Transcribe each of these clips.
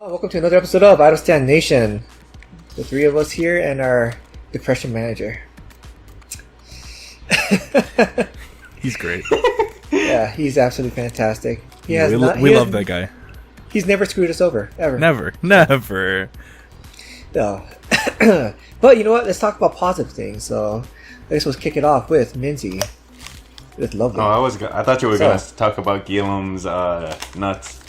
Welcome to another episode of Idol Stand Nation. The three of us here and our depression manager. He's great. Yeah, he's absolutely fantastic. We love that guy. He's never screwed us over, ever. Never. No. But you know what? Let's talk about positive things. So let's kick it off with Minzy. With Lovely. Oh, I thought you were going to talk about Guillaume's nuts.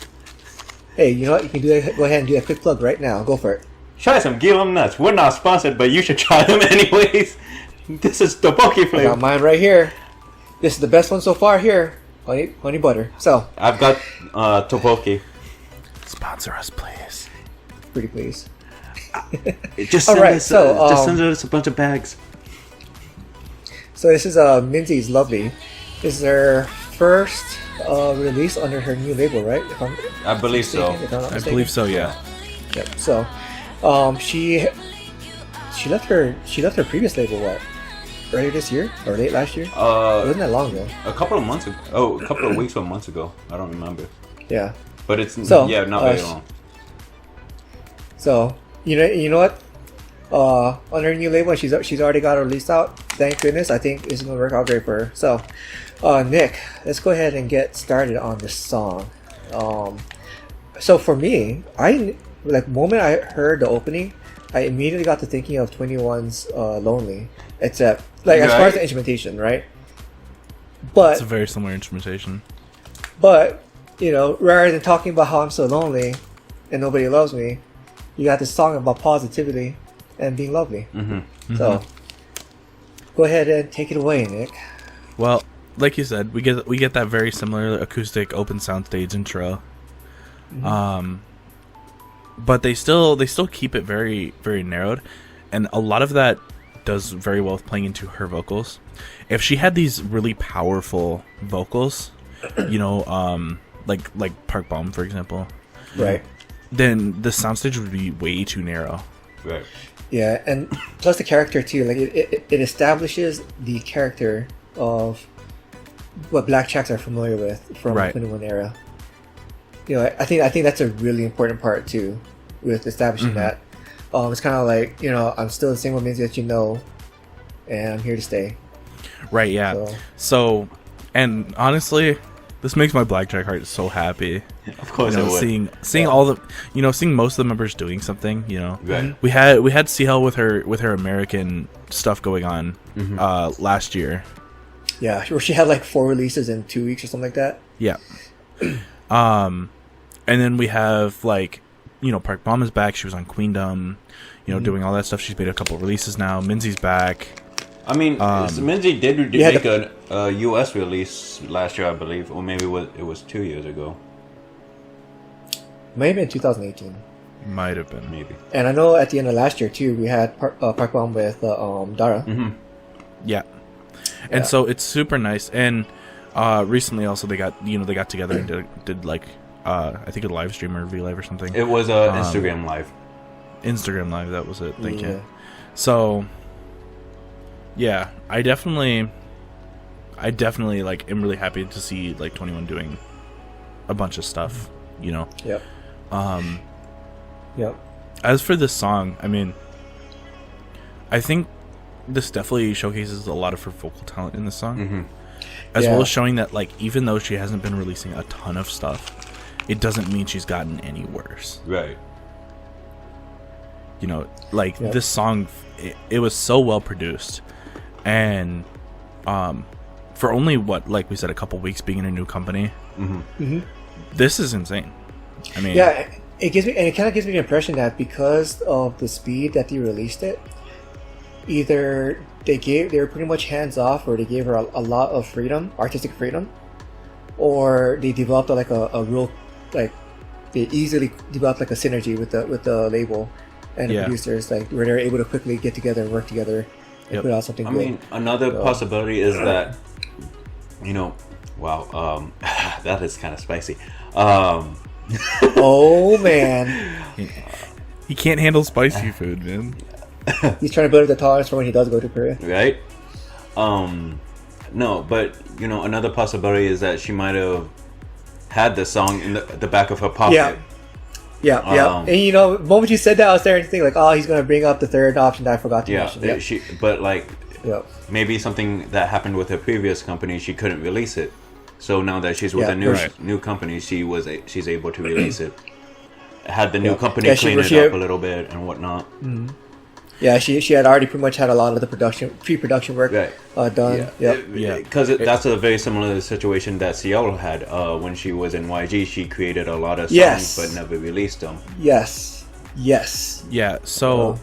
Hey, you know what? You can do that. Go ahead and do a quick plug right now. Go for it. Try some Guillaume nuts. We're not sponsored, but you should try them anyways. This is tteokbokki I flavor. got mine right here. This is the best one so far here. Honey butter. So I've got tteokbokki. Sponsor us, please. pretty please. Just All send right, us, so, just send us a bunch of bags. So this is Minzy's Lovely. This is her first release under her new label, right? If I'm I believe so. if I'm not I mistaken. believe so, yeah. Yep. So, she left her previous label earlier this year or late last year? It wasn't that long ago. A couple of months ago. Oh, a couple of weeks or months ago. I don't remember. Yeah. But it's So, not very long. So you know what? On her new label, she's already got her release out. Thank goodness. I think it's gonna work out great for her. So, Nick, let's go ahead and get started on this song. So for me, moment I heard the opening, I immediately got to thinking of 21's Lonely. Except as far as the instrumentation, right? But It's a very similar instrumentation. But, rather than talking about how I'm so lonely and nobody loves me, you got this song about positivity and being lovely. Mm-hmm. So, go ahead and take it away, Nick. Well, like you said, we get that very similar acoustic open soundstage intro. But they still keep it very, very narrowed, and a lot of that does very well with playing into her vocals. If she had these really powerful vocals, like Park Bom, for example, Right. then the soundstage would be way too narrow. Right. Yeah, and plus the character too. Like it establishes the character of what Black Chaks are familiar with from the 21 era. I think that's a really important part too, with establishing that. It's kind of like I'm still the same with Minzy that you know, and I'm here to stay. Right, yeah. So and honestly, this makes my Black Jack heart so happy. Of course it would. Seeing all the seeing most of the members doing something, Right. We had CL with her American stuff going on last year. Yeah, where she had like 4 releases in 2 weeks or something like that. Yeah. And then we have Park Bom is back. She was on Queendom, doing all that stuff. She's made a couple releases now. Minzy's back. I mean, Minzy did make a US release last year, I believe, or maybe it was 2 years ago. Maybe in 2018. Might have been. Maybe. And I know at the end of last year too, we had Park Bom with Dara. Yeah. And so it's super nice. And recently also they got together and did I think a live stream or V-Live or something. It was Instagram Live. Instagram Live, that was it. Thank Yeah. you. So yeah, I definitely am really happy to see 21 doing a bunch of stuff, Yep. Yep. As for this song, I mean, I think this definitely showcases a lot of her vocal talent in this song, as well as showing that even though she hasn't been releasing a ton of stuff, it doesn't mean she's gotten any worse. Right. This song, it was so well produced, and for only like we said, a couple weeks being in a new company, this is insane. I mean, Yeah, it kind of gives me the impression that because of the speed that they released it, either they were pretty much hands off, or they gave her a lot of freedom, artistic freedom, or they developed a real they easily developed a synergy with the label and the producers, where they're able to quickly get together and work together and put out something good. I mean, another possibility is that wow, that is kind of spicy. Oh man, he can't handle spicy food, man. He's trying to build up the tolerance for when he does go to Korea. Right? No, but another possibility is that she might have had the song in the back of her pocket. Yeah. And you know, the moment you said that, I was starting to think like, oh, he's gonna bring up the third option that I forgot to mention. Yeah, but like, maybe something that happened with her previous company, she couldn't release it. So now that she's with a new company, she's able to release it. Had the new company clean it up a little bit and whatnot. Mm-hmm. Yeah, she had already pretty much had a lot of the pre-production work done. Because that's a very similar situation that Ciel had when she was in YG. She created a lot of songs but never released them. Yes. Yeah. So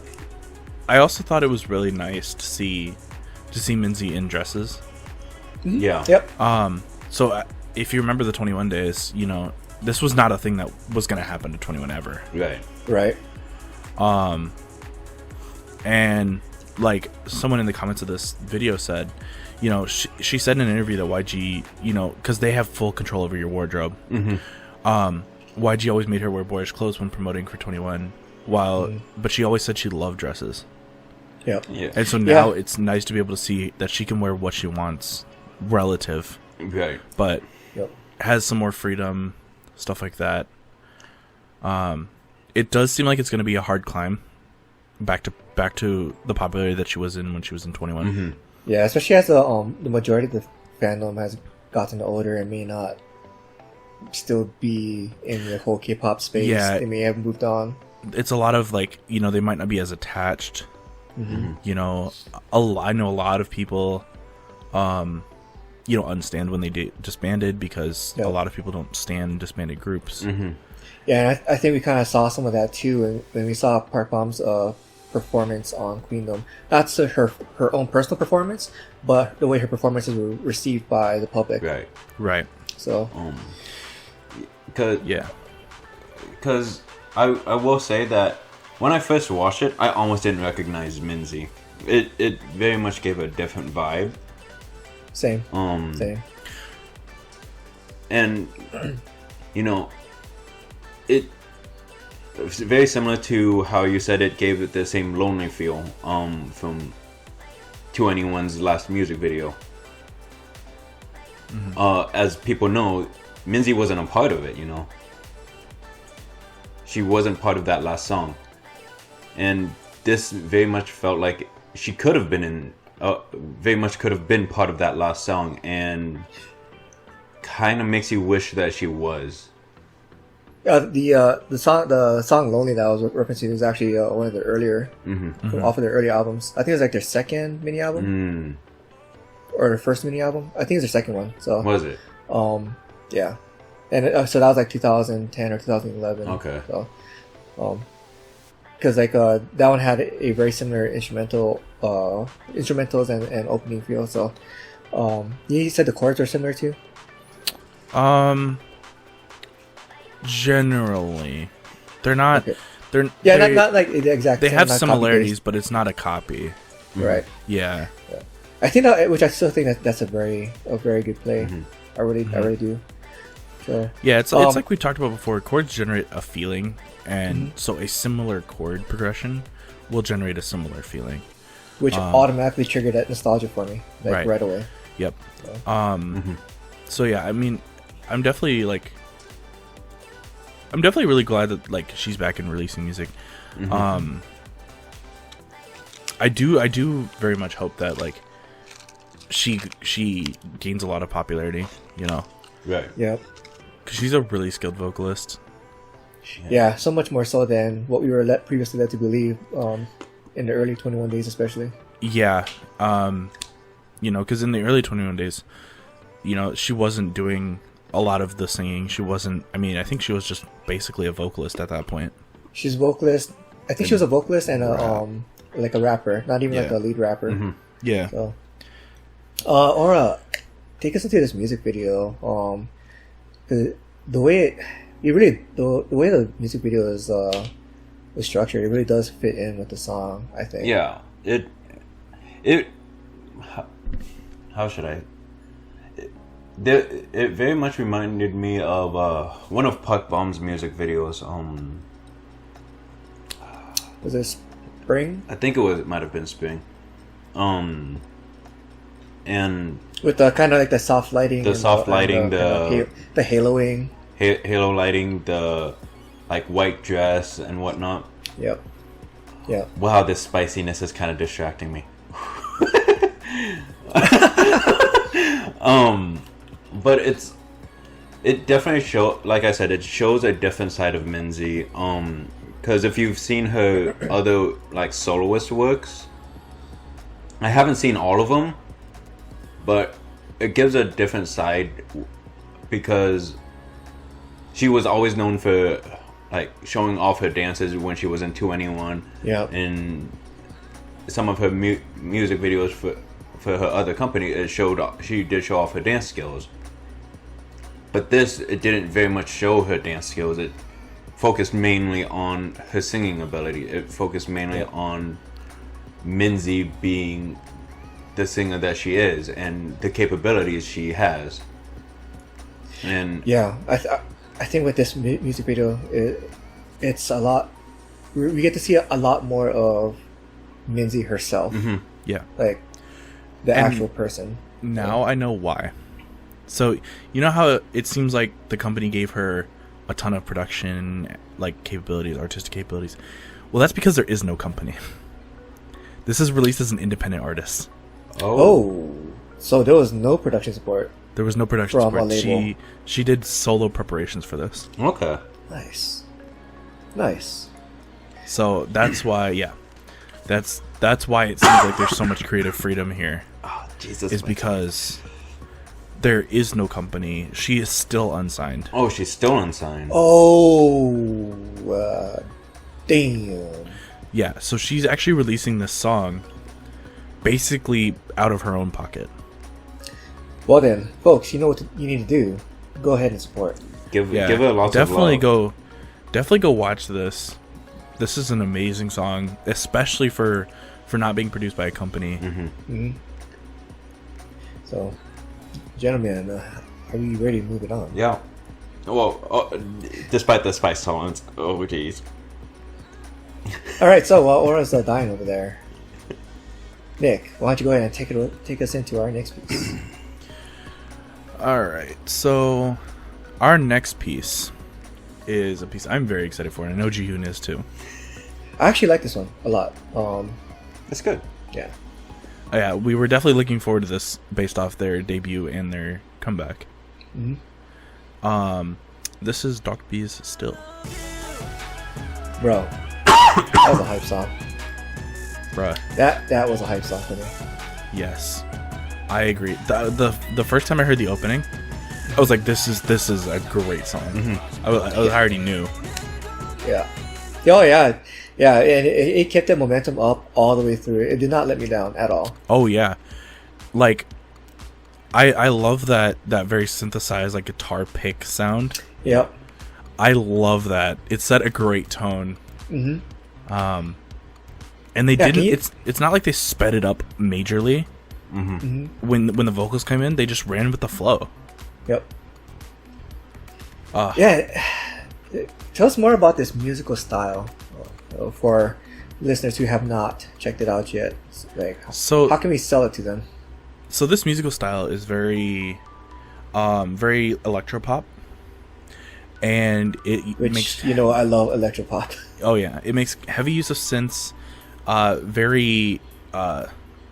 I also thought it was really nice to see Minzy in dresses. Mm-hmm. Yeah. Yep. So if you remember the 21 days, you know, this was not a thing that was going to happen to 21 ever. Right. And like someone in the comments of this video said, you know, she said in an interview that YG, you know, because they have full control over your wardrobe. YG always made her wear boyish clothes when promoting for 21, but she always said she loved dresses. Yeah. And so now it's nice to be able to see that she can wear what she wants, relative. Right. But has some more freedom, stuff like that. It does seem like it's going to be a hard climb back to the popularity that she was in when she was in 21. Mm-hmm. Yeah, especially as the majority of the fandom has gotten older and may not still be in the whole K-pop space. Yeah, they may have moved on. It's a lot of like, you know, they might not be as attached. Mm-hmm. You know, I know a lot of people, you know, unstand when they disbanded because a lot of people don't stand disbanded groups. Mm-hmm. Yeah, and I think we kind of saw some of that too when we saw Park Bom's performance on Queendom. Not so her own personal performance, but the way her performances were received by the public. Right. So, because I will say that when I first watched it, I almost didn't recognize Minzy. It very much gave a different vibe. Same. And you know, it's very similar to how you said it gave it the same lonely feel from 2NE1's last music video. As people know, Minzy wasn't a part of it, you know. She wasn't part of that last song. And this very much felt like she could have been very much could have been part of that last song, and kind of makes you wish that she was. The song "Lonely" that I was referencing is actually one of the earlier off of their early albums. I think it was like their second mini album, or their first mini album. I think it's their second one. So was it? Yeah, and so that was like 2010 or 2011. Okay. So, because like that one had a very similar instrumentals and opening feel. So, you said the chords are similar too. Generally, they're not. Okay. They're not like the exact. They same, have not similarities, but it's not a copy. Right. Yeah. I think which I still think that's a very good play. I really do. So yeah, it's like we talked about before. Chords generate a feeling, and so a similar chord progression will generate a similar feeling, which automatically triggered that nostalgia for me, like right away. Yep. So yeah, I mean, I'm definitely really glad that like she's back and releasing music. I do very much hope that like she gains a lot of popularity, you know. Right. Yep. Because she's a really skilled vocalist. Yeah, so much more so than what we were previously led to believe in the early 21 days especially. Yeah. You know, because in the early 21 days, you know, she wasn't doing a lot of the singing. She wasn't, I mean, I think she was just basically a vocalist at that point. She's a vocalist. I think she was a vocalist and like a rapper, not even like a lead rapper. Yeah. So, Aura, take us into this music video. The way the way the music video is structured, it really does fit in with the song, I think. Yeah. It how should I? It very much reminded me of one of Park Bom's music videos. Was it Spring? I think it might have been Spring. And with the kind of like the soft lighting, the haloing, the haloing, halo lighting, the like white dress and whatnot. Yep. Yeah. Wow, this spiciness is kind of distracting me. But it definitely like I said, it shows a different side of Minzy. Because if you've seen her other like soloist works, I haven't seen all of them, but it gives a different side because she was always known for like showing off her dances when she was in 2NE1. Yeah. And some of her music videos for her other company, she did show off her dance skills. But this, it didn't very much show her dance skills. It focused mainly on her singing ability. It focused mainly on Minzy being the singer that she is and the capabilities she has. And yeah, I think with this music video, it's a lot. We get to see a lot more of Minzy herself. Mm-hmm. Yeah, like the actual person. Now I know why. So you know how it seems like the company gave her a ton of production like capabilities, artistic capabilities. Well, that's because there is no company. This is released as an independent artist. Oh, so there was no production support. There was no production support. She did solo preparations for this. Okay. Nice. So that's why, that's why it seems like there's so much creative freedom here. Oh, Jesus. Is because there is no company. She is still unsigned. Oh, she's still unsigned. Oh, damn. Yeah, so she's actually releasing this song basically out of her own pocket. Well then, folks, you know what you need to do. Go ahead and support. Give her lots of love. Definitely go watch this. This is an amazing song, especially for not being produced by a company. Mm-hmm. Mm-hmm. So, gentlemen, are we ready to move it on? Yeah. Well, despite the spice tolerance. Oh, jeez. All right, so while Aura's dying over there, Nick, why don't you go ahead and take us into our next piece? All right, so our next piece is a piece I'm very excited for, and I know Jihoon is too. I actually like this one a lot. It's good. Yeah. Oh, yeah, we were definitely looking forward to this based off their debut and their comeback. Mm-hmm. This is DKB's Still. Bro, that was a hype song. Bruh. That was a hype song for me. Yes, I agree. The first time I heard the opening, I was like, "This is a great song." Mm-hmm. I already knew. Yeah. Oh yeah, yeah, and it kept the momentum up all the way through. It did not let me down at all. Oh yeah, like I love that very synthesized like guitar pick sound. Yep. I love that. It set a great tone. Mm-hmm. And they didn't. It's not like they sped it up majorly. Mm-hmm. Mm-hmm. When the vocals come in, they just ran with the flow. Yep. Yeah. Tell us more about this musical style for listeners who have not checked it out yet. Like, so how can we sell it to them? So this musical style is very electropop, and it makes I love electropop. Oh yeah, it makes heavy use of synths, very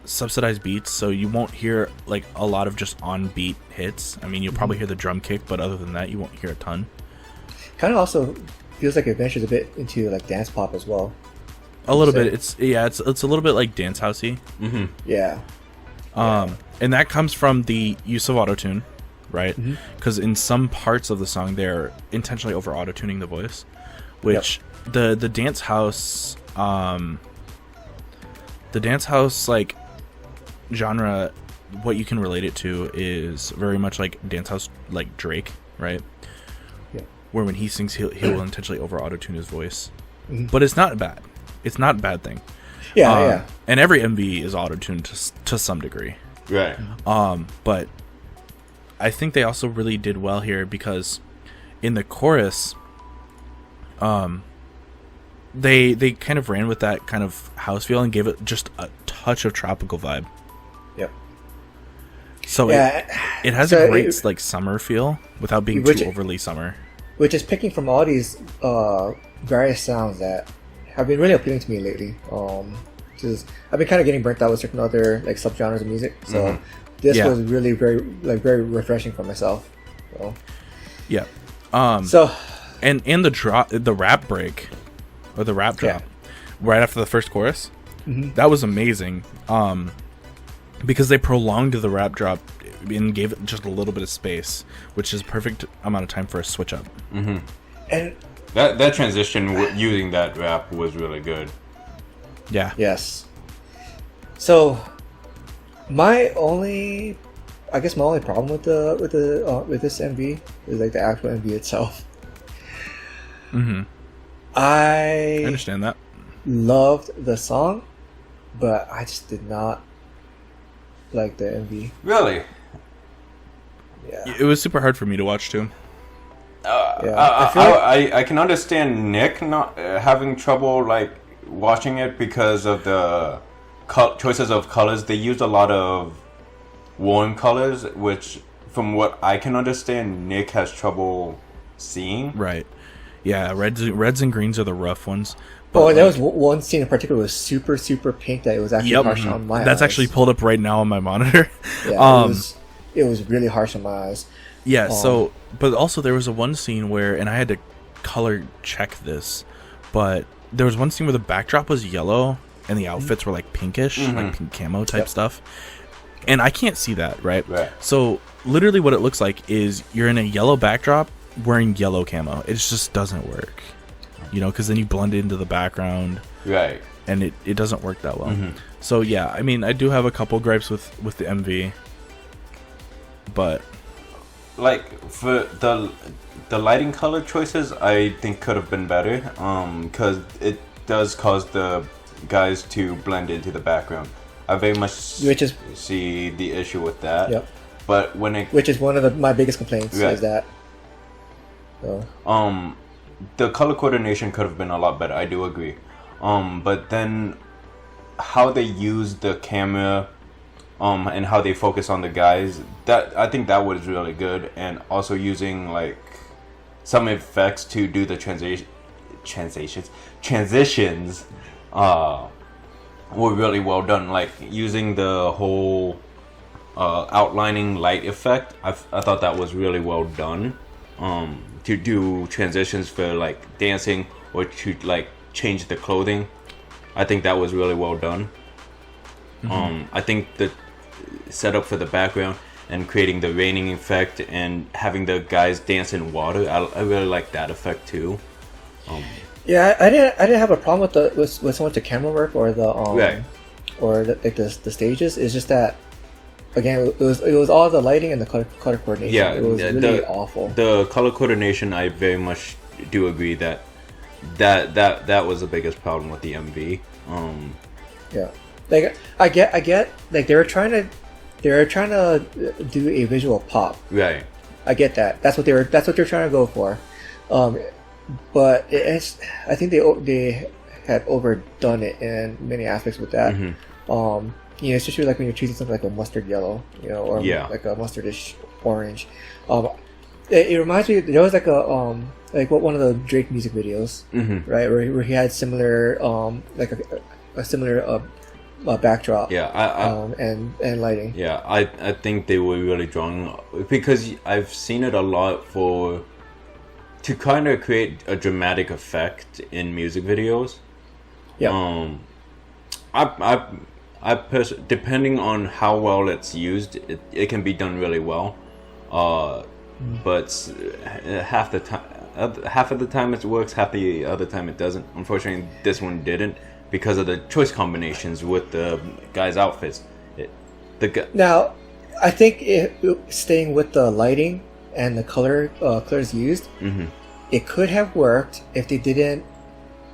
subsidized beats, so you won't hear like a lot of just on beat hits. I mean, you'll probably hear the drum kick, but other than that, you won't hear a ton. Kind of also feels like it ventures a bit into like dance pop as well. A little bit. It's a little bit like dance housey. Mm-hmm. Yeah. And that comes from the use of autotune, right? Mm-hmm. Because in some parts of the song, they're intentionally over autotuning the voice, which the dance house, like genre, what you can relate it to is very much like dance house, like Drake, right? Yeah. Where when he sings, he will intentionally over autotune his voice, Mm-hmm. but it's not bad. It's not a bad thing. Yeah, yeah. And every MV is autotuned to some degree. Right. But I think they also really did well here because in the chorus, they kind of ran with that kind of house feel and gave it just a touch of tropical vibe. Yep. So it has a great like summer feel without being too overly summer. which is picking from all these various sounds that have been really appealing to me lately. I've been kind of getting burnt out with certain other like subgenres of music, so this was really very refreshing for myself. So. Yeah. And the rap break or the rap drop right after the first chorus, that was amazing. Because they prolonged the rap drop and gave it just a little bit of space, which is perfect amount of time for a switch up. And that transition using that rap was really good. Yeah. Yes. So my only problem with this MV is like the actual MV itself. I understand that. Loved the song, but I just did not like the MV. Really? Yeah. It was super hard for me to watch too. I can understand Nick not having trouble like watching it because of the choices of colors. They used a lot of warm colors, which, from what I can understand, Nick has trouble seeing. Right. Yeah, reds and greens are the rough ones. But there was one scene in particular was super pink that it was actually harsh on my eyes. That's actually pulled up right now on my monitor. Yeah, it was really harsh on my eyes. Yeah, but also there was one scene where, and I had to color check this, but there was one scene where the backdrop was yellow and the outfits were like pinkish, like pink camo type stuff. And I can't see that, right? So literally what it looks like is you're in a yellow backdrop wearing yellow camo. It just doesn't work. Because then you blend into the background. Right. And it doesn't work that well. So yeah, I mean, I do have a couple gripes with the MV. But like for the lighting color choices, I think could have been better. Because it does cause the guys to blend into the background. I very much see the issue with that. Yep. But which is one of my biggest complaints is that. So. The color coordination could have been a lot better. I do agree. But then how they use the camera, and how they focus on the guys, I think that was really good. And also using like some effects to do the transitions, were really well done. Like using the whole outlining light effect. I thought that was really well done. To do transitions for like dancing or to like change the clothing, I think that was really well done. I think the setup for the background and creating the raining effect and having the guys dance in water, I really like that effect too. Yeah, I didn't have a problem with so much the camera work or the or the stages. It's just that. Again, it was all the lighting and the color coordination. Yeah, it was really awful. The color coordination, I very much do agree that was the biggest problem with the MV. Yeah, like I get like they were trying to do a visual pop. Right. I get that. That's what they're trying to go for. But I think they had overdone it in many aspects with that. Especially like when you're choosing something like a mustard yellow, or like a mustardish orange. It reminds me. There was like one of the Drake music videos, right, where he had similar like a similar backdrop. And lighting. Yeah, I think they were really drawn because I've seen it a lot to kind of create a dramatic effect in music videos. Yeah. Depending on how well it's used, it can be done really well. But half of the time it works, half the other time it doesn't. Unfortunately, this one didn't because of the choice combinations with the guys' outfits. Now, I think staying with the lighting and the colors used, it could have worked if they didn't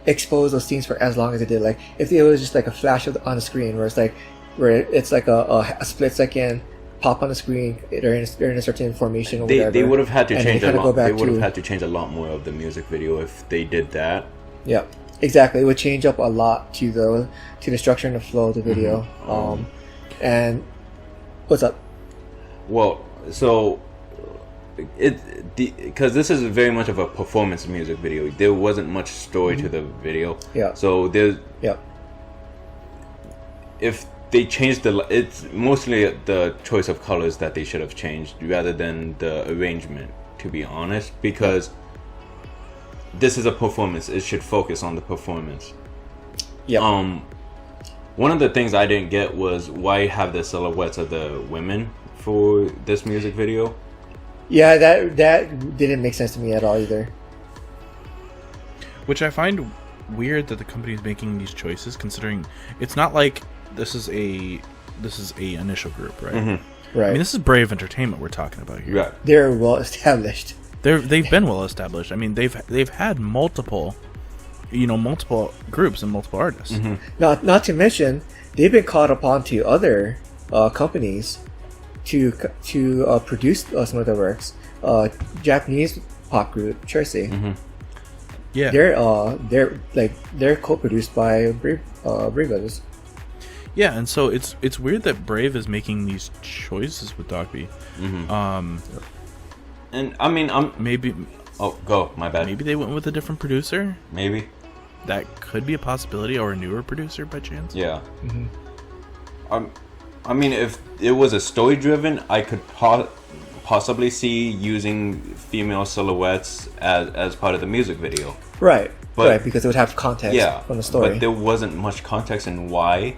expose those scenes for as long as it did. Like if it was just like a flash on the screen where it's like a split second pop on the screen during a certain formation or whatever. They would have had to change a lot. They would have had to change a lot more of the music video if they did that. Yeah, exactly. It would change up a lot to the structure and the flow of the video. And what's up? Well, so because this is very much of a performance music video. There wasn't much story to the video. Yeah. So there's if they changed it's mostly the choice of colors that they should have changed rather than the arrangement, to be honest, because this is a performance. It should focus on the performance. Yeah. One of the things I didn't get was why have the silhouettes of the women for this music video. Yeah, that didn't make sense to me at all either. Which I find weird that the company is making these choices, considering it's not like this is a initial group, right? Mm-hmm. Right. I mean, this is Brave Entertainment we're talking about here. Right. They're well established. They've been well established. I mean, they've had multiple groups and multiple artists. Mm-hmm. Not to mention, they've been called upon to other companies to produce some of their works. Japanese pop group Chelsea. Mm-hmm. Yeah, they're co-produced by Brave Brothers. Yeah, and so it's weird that Brave is making these choices with Dogby. Mm-hmm. And I mean, maybe. Oh, go. My bad. Maybe they went with a different producer. Maybe that could be a possibility, or a newer producer by chance. Yeah. Mm-hmm. I mean, if it was a story-driven, I could possibly see using female silhouettes as part of the music video. Right. Right, because it would have context from the story. But there wasn't much context in why.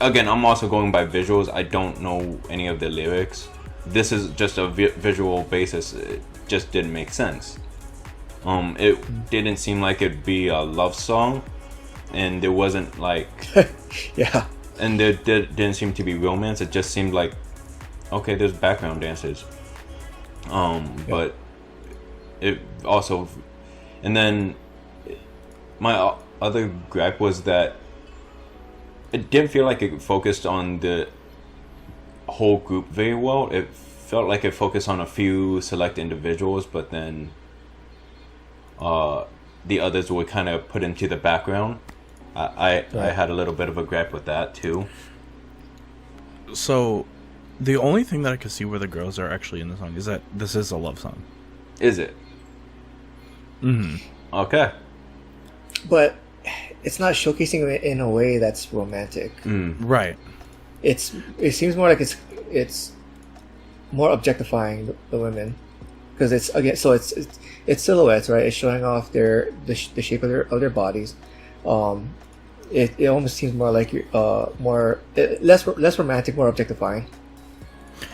Again, I'm also going by visuals. I don't know any of the lyrics. This is just a visual basis. It just didn't make sense. It didn't seem like it'd be a love song, and there wasn't like yeah. And there didn't seem to be romance. It just seemed like, okay, there's background dancers. But it also, and then my other gripe was that it didn't feel like it focused on the whole group very well. It felt like it focused on a few select individuals, but then the others were kind of put into the background. I had a little bit of a gripe with that too. So the only thing that I could see where the girls are actually in the song is that this is a love song. Is it? Mm-hmm. Okay. But it's not showcasing it in a way that's romantic. Right. It seems more like it's more objectifying the women, because it's again, so it's silhouettes, right? It's showing off the shape of their bodies. It almost seems more like less romantic, more objectifying.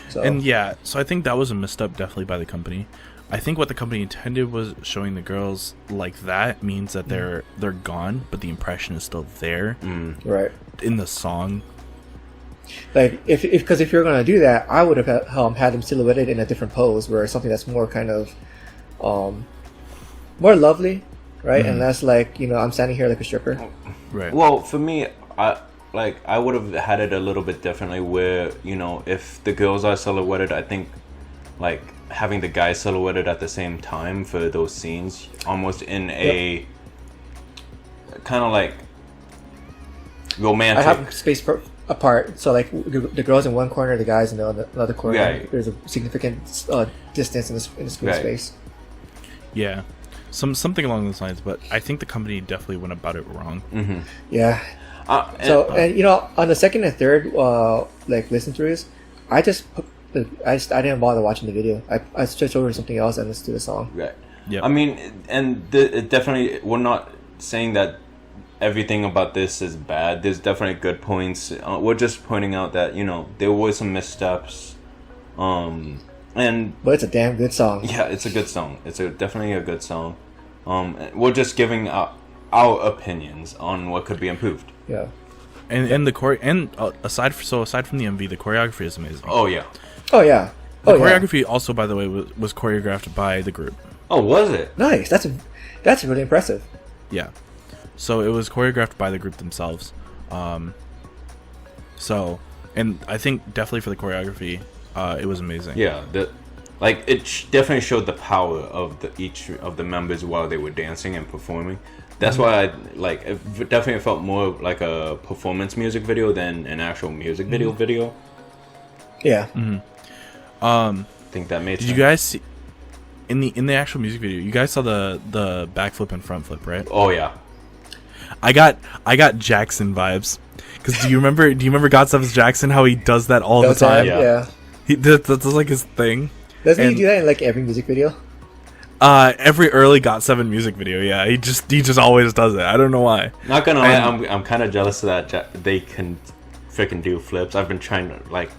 So. And yeah, so I think that was a misstep definitely by the company. I think what the company intended was showing the girls like that means that they're gone, but the impression is still there, right, in the song. Like because if you're gonna do that, I would have had them silhouetted in a different pose, where something that's more kind of more lovely, right, and less like, I'm standing here like a stripper. Right. Well, for me, I would have had it a little bit differently, where if the girls are silhouetted, I think like having the guys silhouetted at the same time for those scenes, almost in a kind of like romantic. I have space apart, so like the girls in one corner, the guys in the other corner. Right. There's a significant distance in the screen space. Yeah, something along those lines. But I think the company definitely went about it wrong. Mm-hmm. Yeah. And on the second and third like listen throughs, I didn't bother watching the video. I switched over to something else and listened to the song. Right. Yeah. I mean, and it definitely, we're not saying that everything about this is bad. There's definitely good points. We're just pointing out that there were some missteps. But it's a damn good song. Yeah, it's a good song. It's definitely a good song. We're just giving our opinions on what could be improved. Yeah. And aside from the MV, the choreography is amazing. Oh yeah. Oh yeah. The choreography also, by the way, was choreographed by the group. Oh, was it? Nice. That's really impressive. Yeah. So it was choreographed by the group themselves. And I think definitely for the choreography, it was amazing. Yeah. It definitely showed the power of each of the members while they were dancing and performing. That's why it definitely felt more like a performance music video than an actual music video. Yeah. Mm-hmm. think that made sense. Did you guys see in the actual music video? You guys saw the backflip and front flip, right? Oh yeah. I got Jackson vibes. Because do you remember GOT7's Jackson, how he does that all the time? Yeah. That's like his thing. Doesn't he do that in like every music video? Every early GOT7 music video, yeah. He just always does it. I don't know why. Not gonna lie, I'm kind of jealous of that. They can freaking do flips. I've been trying to like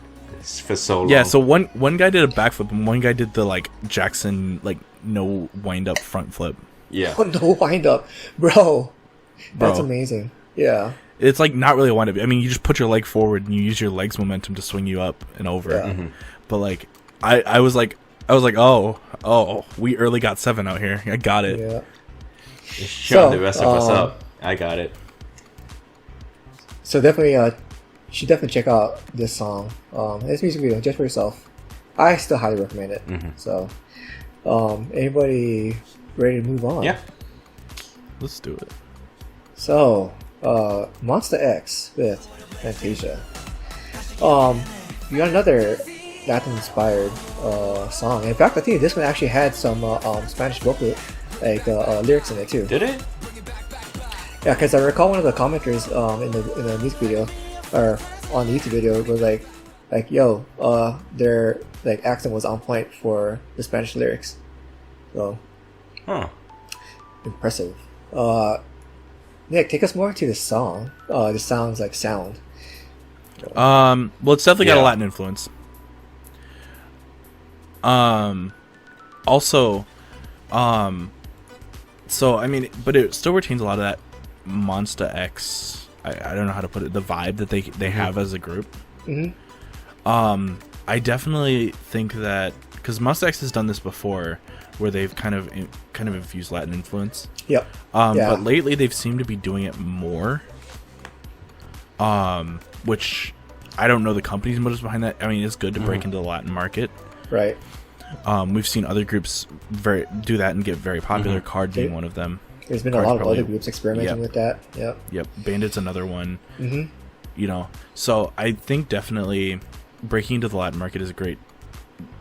for so long. Yeah, so one guy did a backflip and one guy did the like Jackson like no wind up front flip. Yeah. Oh, no wind up, bro. That's amazing. Yeah. It's like not really a wind up. I mean, you just put your leg forward and you use your leg's momentum to swing you up and over. Yeah. Mm-hmm. But like, I was like, oh, we early GOT7 out here. I got it. Yeah. Just shut the rest of us up. I got it. So definitely, you should definitely check out this song. This music video just for yourself. I still highly recommend it. Mm-hmm. So, anybody ready to move on? Yeah. Let's do it. So, MONSTA X with Fantasia. You got another Latin-inspired song. In fact, I think this one actually had some Spanish vocal, like lyrics in it too. Did it? Yeah, because I recall one of the commenters in the music video, or on the YouTube video, was like, yo, their like accent was on point for the Spanish lyrics. So, impressive. Nick, take us more to the song. The sounds like sound. Well, it's definitely got a Latin influence. Also, so I mean, but it still retains a lot of that MONSTA X. I don't know how to put it. The vibe that they have as a group. Mm-hmm. I definitely think that because MONSTA X has done this before, where they've kind of infused Latin influence. Yep. But lately they've seemed to be doing it more. Which I don't know the company's motives behind that. I mean, it's good to break into the Latin market. Right. We've seen other groups do that and get very popular. Card being one of them. There's been Card's a lot of other groups experimenting with that. Yep. Yep. Bandit's another one. Mm-hmm. You know, so I think definitely breaking into the Latin market is a great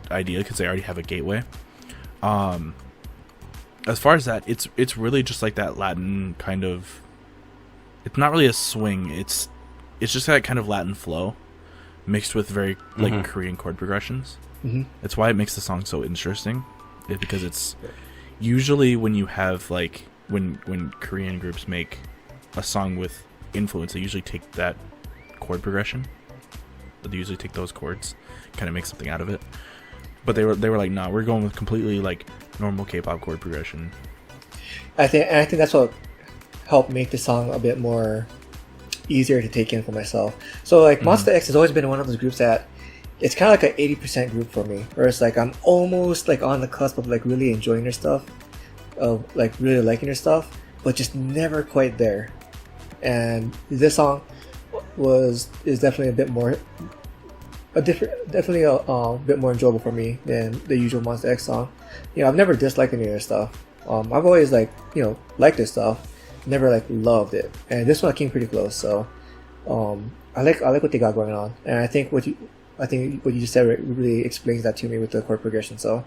idea because they already have a gateway. As far as that, it's really just like that Latin kind of. It's not really a swing. It's just that kind of Latin flow, mixed with very like Korean chord progressions. Mm-hmm. That's why it makes the song so interesting. It's because it's usually when you have like when Korean groups make a song with influence, they usually take that chord progression. They usually take those chords, kind of make something out of it. But they were like, nah, we're going with completely like normal K-pop chord progression. I think that's what helped make the song a bit more easier to take in for myself. So like MONSTA X has always been one of those groups that it's kind of like an 80% group for me, where it's like I'm almost like on the cusp of like really enjoying their stuff, of like really liking their stuff, but just never quite there. And this song is definitely a bit more definitely a bit more enjoyable for me than the usual MONSTA X song. You know, I've never disliked any of their stuff. I've always like, you know, liked their stuff, never like loved it. And this one came pretty close. So I like what they got going on, and I think what you just said really explains that to me with the chord progression. So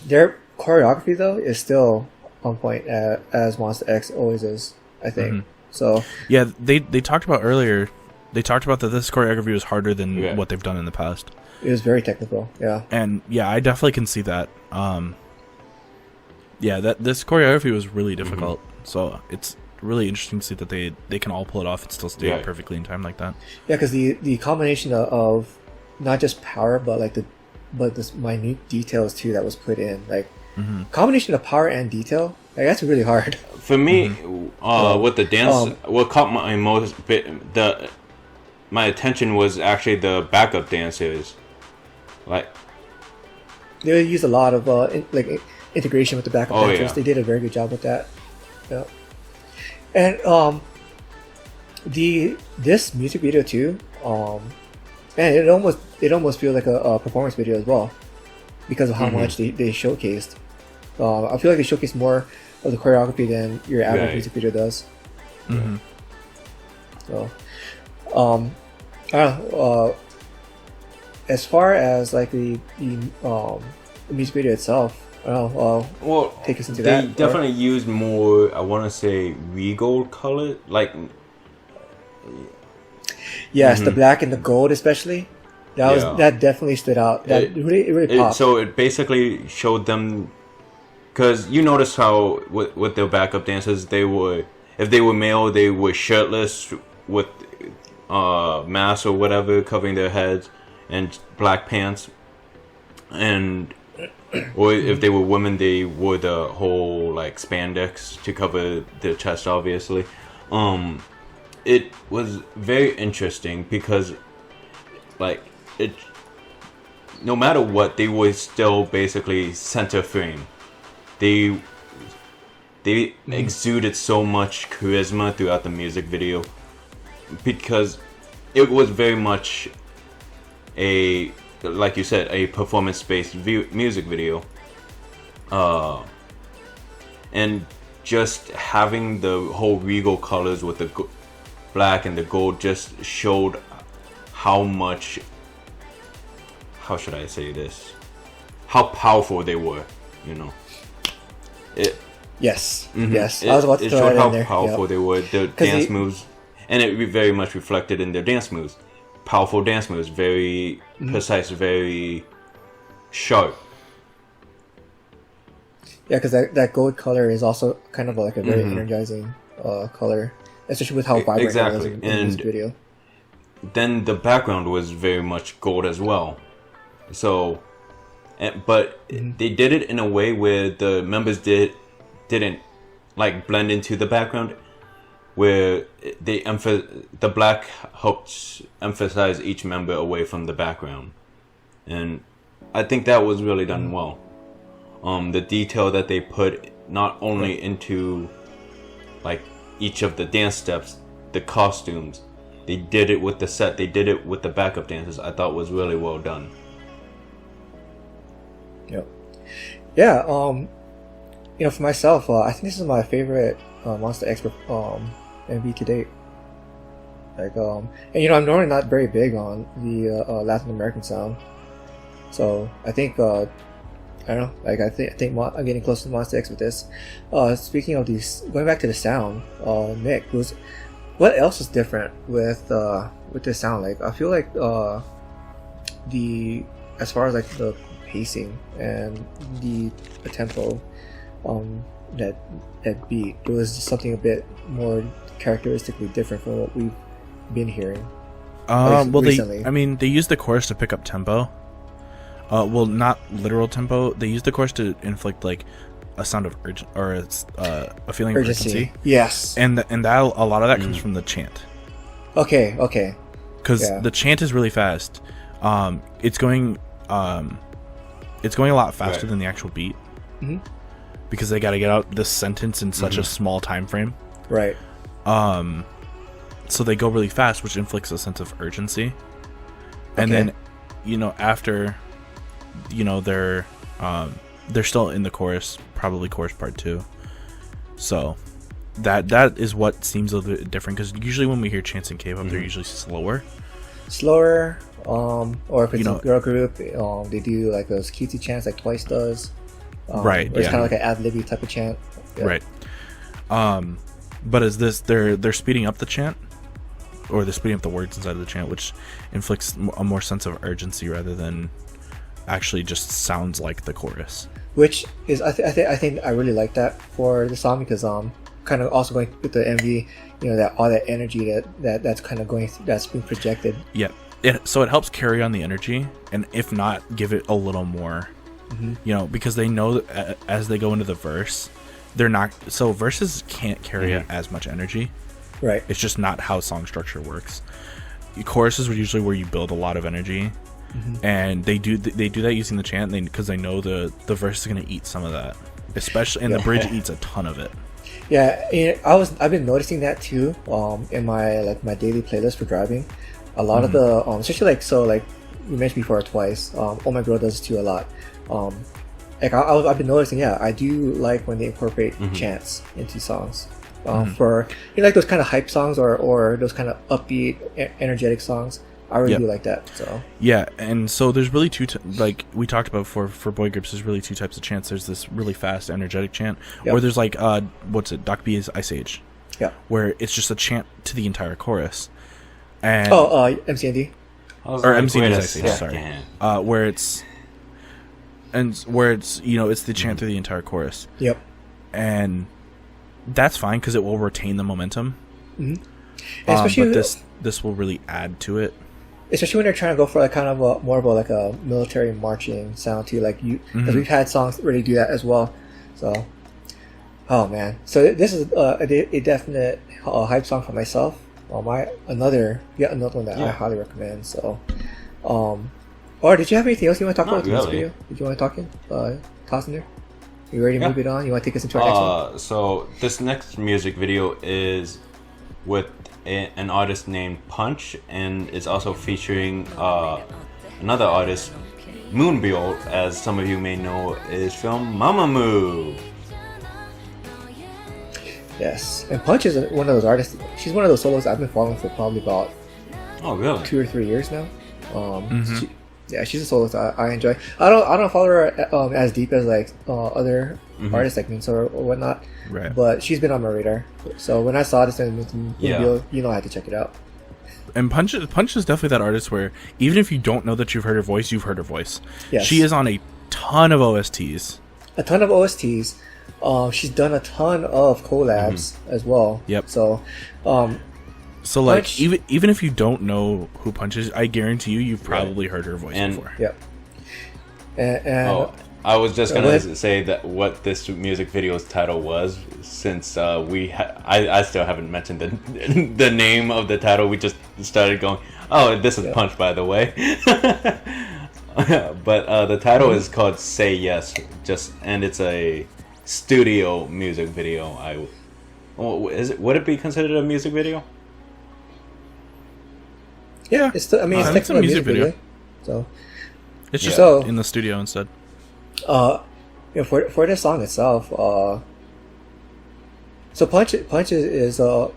their choreography though is still on point as MONSTA X always is, I think. So yeah, they talked about earlier. They talked about that this choreography was harder than what they've done in the past. It was very technical, yeah. And yeah, I definitely can see that. Yeah, that this choreography was really difficult. So it's really interesting to see that they can all pull it off and still stay perfectly in time like that. Yeah, because the combination of not just power, but this minute details too that was put in, like combination of power and detail, like that's really hard. For me, with the dance, what caught my attention was actually the backup dancers. Like they used a lot of integration with the backup dancers. Yeah. They did a very good job with that. Yeah. And this music video too, and it almost feels like a performance video as well, because of how much they showcased. I feel like they showcased more of the choreography than your average music video does. So, I don't know. as far as like the music video itself, well, take us into that. They definitely used more, I want to say, regal color, like. Yes, the black and the gold, especially. That definitely stood out. That really popped. So it basically showed them, because you notice how with their backup dancers, if they were male, they were shirtless with masks or whatever covering their heads and black pants, or if they were women, they wore the whole like spandex to cover their chest, obviously. It was very interesting because, like, no matter what, they were still basically center frame. They exuded so much charisma throughout the music video because it was very much like you said, a performance-based music video. And just having the whole regal colors with the black and the gold just showed how much, how should I say this, how powerful they were, you know. Yes. I was about to it throw showed it how in there. powerful they were, their dance moves, and it very much reflected in their dance moves. Powerful dance moves, very precise, very sharp. Yeah, because that gold color is also kind of like a very energizing color, especially with how vibrant it was in this video. Then the background was very much gold as well. So, but they did it in a way where the members didn't like blend into the background, where the black helped emphasize each member away from the background, and I think that was really done well. The detail that they put not only into like each of the dance steps, the costumes, they did it with the set, they did it with the backup dancers, I thought was really well done. Yep. Yeah, you know, for myself, I think this is my favorite MONSTA X MV to date. Like, and you know, I'm normally not very big on the Latin American sound, so I think I don't know. Like, I think I'm getting close to MONSTA X with this. Speaking of these, going back to the sound, Nick, what else is different with this sound? Like, I feel like as far as like the pacing and the tempo, that beat, it was just something a bit more characteristically different from what we've been hearing. Well, recently. they used the chorus to pick up tempo. Well, not literal tempo. They used the chorus to inflict like a sound of a feeling of urgency. Yes, and that a lot of that comes from the chant. Okay. Because the chant is really fast. It's going a lot faster than the actual beat. Mm-hmm. Because they got to get out this sentence in such a small time frame. Right. So they go really fast, which inflicts a sense of urgency. And then, you know, after, you know, they're still in the chorus, probably chorus part 2. So that is what seems a little bit different, because usually when we hear chants in K-pop, they're usually slower, or if it's a girl group, they do like those cutesy chants like Twice does. Right. It's kind of like an ad-libby type of chant. Yeah. Right. But is this they're speeding up the chant, or they're speeding up the words inside of the chant, which inflicts a more sense of urgency rather than actually just sounds like the chorus. Which is I think I really like that for the song, because kind of also going with the MV, you know, that all that energy that's kind of that's being projected. Yeah. So it helps carry on the energy, and if not, give it a little more. You know, because they know that as they go into the verse, they're not. So verses can't carry as much energy. Right. It's just not how song structure works. Choruses are usually where you build a lot of energy, and they do that using the chant, because they know the verse is going to eat some of that, especially, and the bridge eats a ton of it. Yeah, I've been noticing that too. In my daily playlist for driving, a lot of the especially like you mentioned before Twice. Oh My Girl does too a lot. Like I've been noticing, I do like when they incorporate chants into songs. For, you know, like those kind of hype songs or those kind of upbeat, energetic songs. I really do like that. So yeah, and so there's really like we talked about for boy groups, there's really two types of chants. There's this really fast, energetic chant, or there's like what's it? Doc B is Ice Age. Yeah, where it's just a chant to the entire chorus. And MCND or MCND is Ice Age. Sorry, where it's it's the chant through the entire chorus. Yep, and that's fine because it will retain the momentum. Mm-hmm. Especially but this will really add to it. Especially when they're trying to go for like kind of more of like a military marching sound too, like because we've had songs really do that as well. So, oh man, so this is a definite hype song for myself. Yet another one that I highly recommend. So, or did you have anything else you want to talk about in this video? Did you want to talk toss in there? You ready to move it on? You want to take us into our next one? So this next music video is with an artist named Punch, and it's also featuring another artist, Moonbyul, as some of you may know, is from MAMAMOO. Yes, and Punch is one of those artists. She's one of those solos I've been following for probably about 2 or 3 years now. She's a soloist I enjoy. I don't follow her as deep as like other artists like Minzy or whatnot. Right. But she's been on my radar. So when I saw this in video, I had to check it out. And Punch is definitely that artist where even if you don't know that you've heard her voice, you've heard her voice. Yes. She is on a ton of OSTs. She's done a ton of collabs as well. Yep. So like Punch, even if you don't know who Punch is, I guarantee you've probably heard her voice before. Yep. And I was just gonna say that what this music video's title was, since I still haven't mentioned the name of the title. We just started going, oh, this is Punch, by the way. But the title is called "Say Yes," and it's a studio music video. Would it be considered a music video? Yeah, it's technically a music video. So it's just in the studio instead. For this song itself, so Punch is I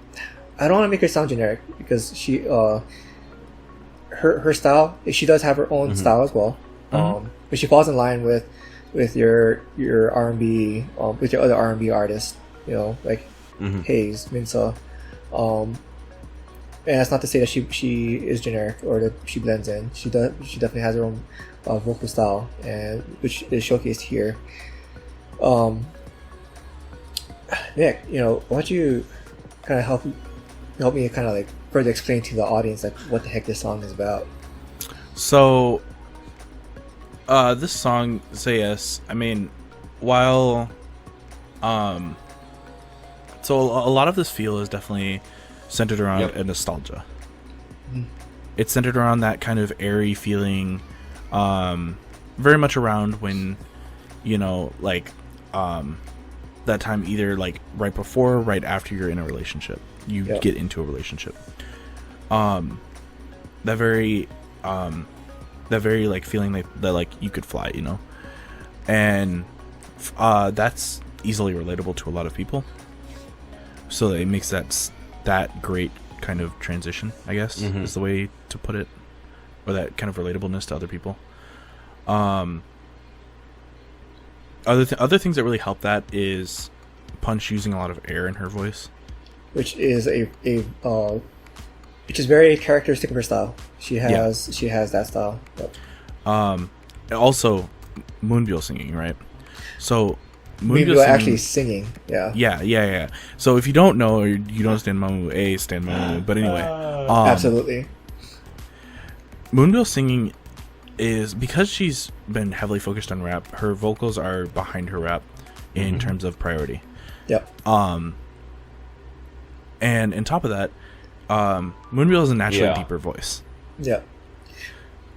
don't want to make her sound generic because she her style, she does have her own style as well. But she falls in line with your R&B with your other R&B artists, like Hayes, Minzy. And that's not to say that she is generic or that she blends in. She definitely has her own vocal style, and which is showcased here. Nick, why don't you kind of help me kind of like further explain to the audience like what the heck this song is about? So, this song, "Say Yes," I mean, while so a lot of this feel is definitely centered around a nostalgia. It's centered around that kind of airy feeling, very much around when, that time either like right before or right after you're in a relationship. You get into a relationship. That very like feeling that like you could fly, and that's easily relatable to a lot of people. So it makes that great kind of transition, I guess, is the way to put it, or that kind of relatableness to other people. Other things that really help that is Punch using a lot of air in her voice, which is which is very characteristic of her style. She has that style. Yep. Also, Moonbyul singing, right? So Moonbyul actually singing. Yeah. So if you don't know or you don't stand MAMAMOO, stand MAMAMOO. But anyway, absolutely. Moonbyul singing is because she's been heavily focused on rap. Her vocals are behind her rap in terms of priority. Yep. And on top of that, Moonbyul is a naturally deeper voice. Yep.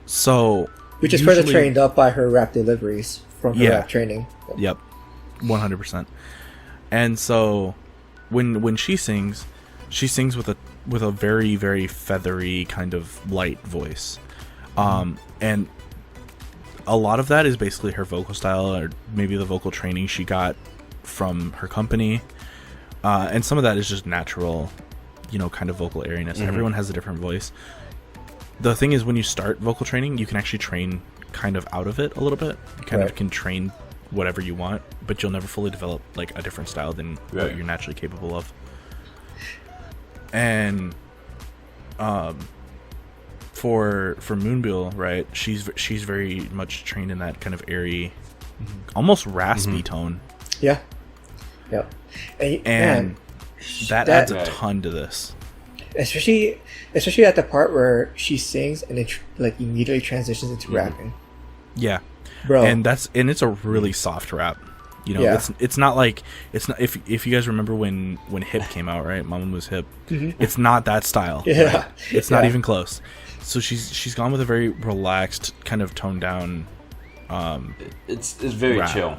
So which is further trained up by her rap deliveries from her rap training. Yep. 100%. And so when she sings with a very, very feathery kind of light voice. And a lot of that is basically her vocal style, or maybe the vocal training she got from her company. And some of that is just natural, kind of vocal airiness. Everyone has a different voice. the thing is, when you start vocal training, you can actually train kind of out of it a little bit. You kind of can train whatever you want, but you'll never fully develop like a different style than what you're naturally capable of. And for Moonbyul, right, she's very much trained in that kind of airy, almost raspy tone. Yeah. Yep. And that adds a ton to this. Especially at the part where she sings and it like immediately transitions into rapping. Yeah, bro, and it's a really soft rap. You know, it's not like if you guys remember when Hip came out, right? MAMAMOO's Hip. It's not that style. Yeah, right? It's not even close. So she's gone with a very relaxed, kind of toned down. It's very rap. chill.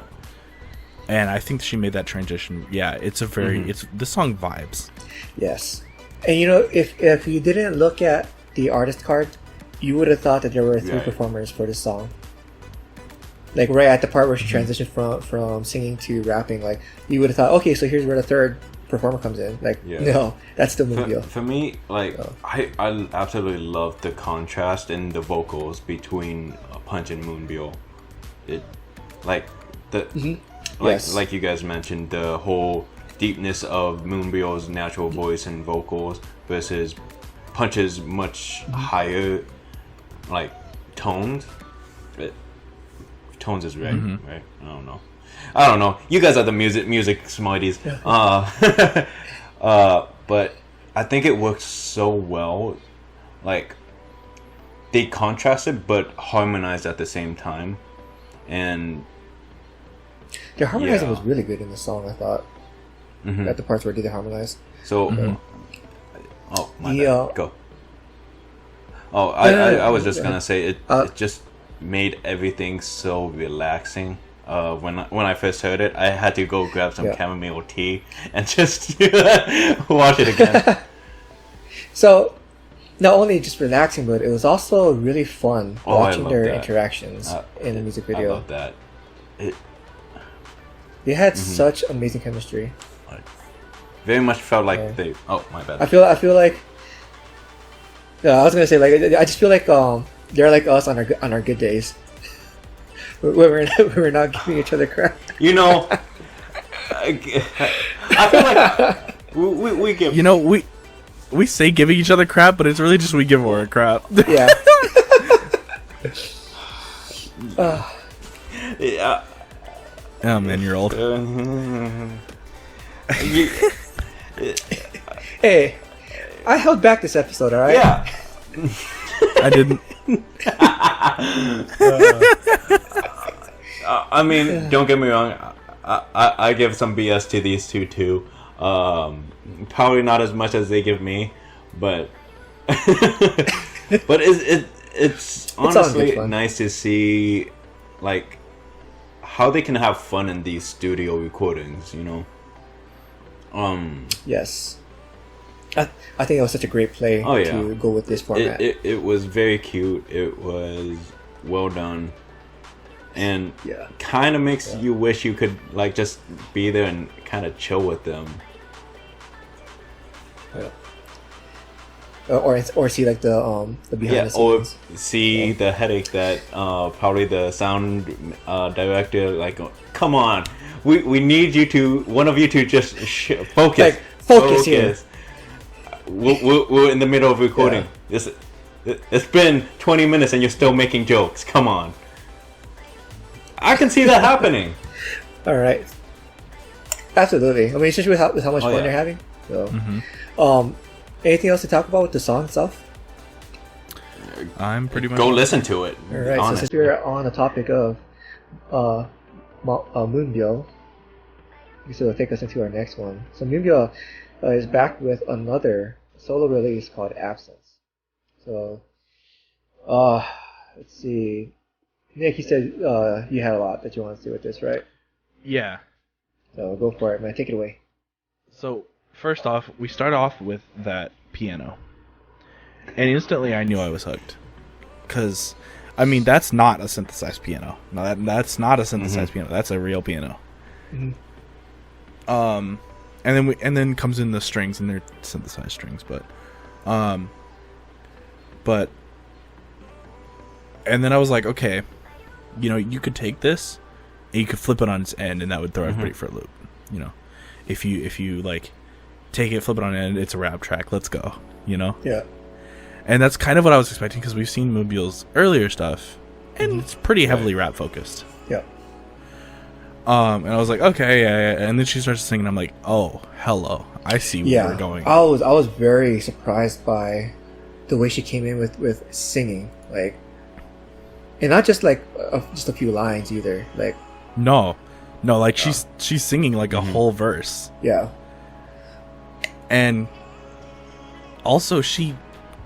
And I think she made that transition. Yeah, it's a very it's this song vibes. Yes. And you know, if you didn't look at the artist card, you would have thought that there were 3 performers for this song. Like right at the part where she transitioned from singing to rapping, like you would have thought, okay, so here's where the 3rd performer comes in. Like, no, that's the Moonbyul. For me, like I absolutely love the contrast in the vocals between Punch and Moonbyul. It like the like you guys mentioned, the whole deepness of Moonbyul's natural voice and vocals versus Punch's much higher like tones. Tones is right, right? I don't know. You guys are the music smarties. But I think it works so well. Like they contrasted but harmonized at the same time, and their harmonizing was really good in the song. I thought. At the parts where they harmonized. So, oh my bad. Go. Oh, I was just gonna say it just made everything so relaxing. When I first heard it, I had to go grab some chamomile tea and just watch it again. So, not only just relaxing, but it was also really fun watching their interactions in the music video. I love that. They had such amazing chemistry. Very much felt like they. Oh my bad. I feel like. I was gonna say like I just feel like they're like us on our good days. We're not giving each other crap. You know, I feel like we give. You know, we say giving each other crap, but it's really just we give her crap. Yeah. Yeah. Oh man, you're old. Hey, I held back this episode, alright? Yeah. I didn't. I mean, don't get me wrong. I give some BS to these two too. Probably not as much as they give me, but it's honestly nice to see like how they can have fun in these studio recordings. You know. Yes. I think it was such a great play to go with this format. It was very cute. It was well done, and kind of makes you wish you could like just be there and kind of chill with them. Or see like the behind the scenes. Or see the headache that probably the sound director like. Come on, we need you to one of you to just focus. Like, focus here. We're in the middle of recording. It's been 20 minutes and you're still making jokes. Come on. I can see that happening. All right. Absolutely. I mean, especially with how much fun they're having. So, anything else to talk about with the song itself? I'm pretty much go listen to it. All right. So since we're on the topic of Moonbyul, this will take us into our next one. So Moonbyul is back with another solo release called Absence. So, let's see. Nick, you said you had a lot that you want to do with this, right? Yeah. So go for it, man. Take it away. So first off, we start off with that piano, and instantly I knew I was hooked, because, I mean, that's not a synthesized piano. No, that's not a synthesized piano. That's a real piano. And then comes in the strings, and they're synthesized strings, but And then I was like, okay, you know, you could take this and you could flip it on its end, and that would throw everybody for a loop. You know, if you like take it, flip it on end, it's a rap track. Let's go. You know. Yeah. And that's kind of what I was expecting, because we've seen Moonbyul's earlier stuff, and it's pretty heavily rap focused. Yeah. And I was like, okay, yeah. And then she starts singing. I'm like, oh, hello, I see where we're going. I was very surprised by the way she came in with singing, like, and not just like just a few lines either. Like, no, like she's singing like a whole verse. Yeah. And also she,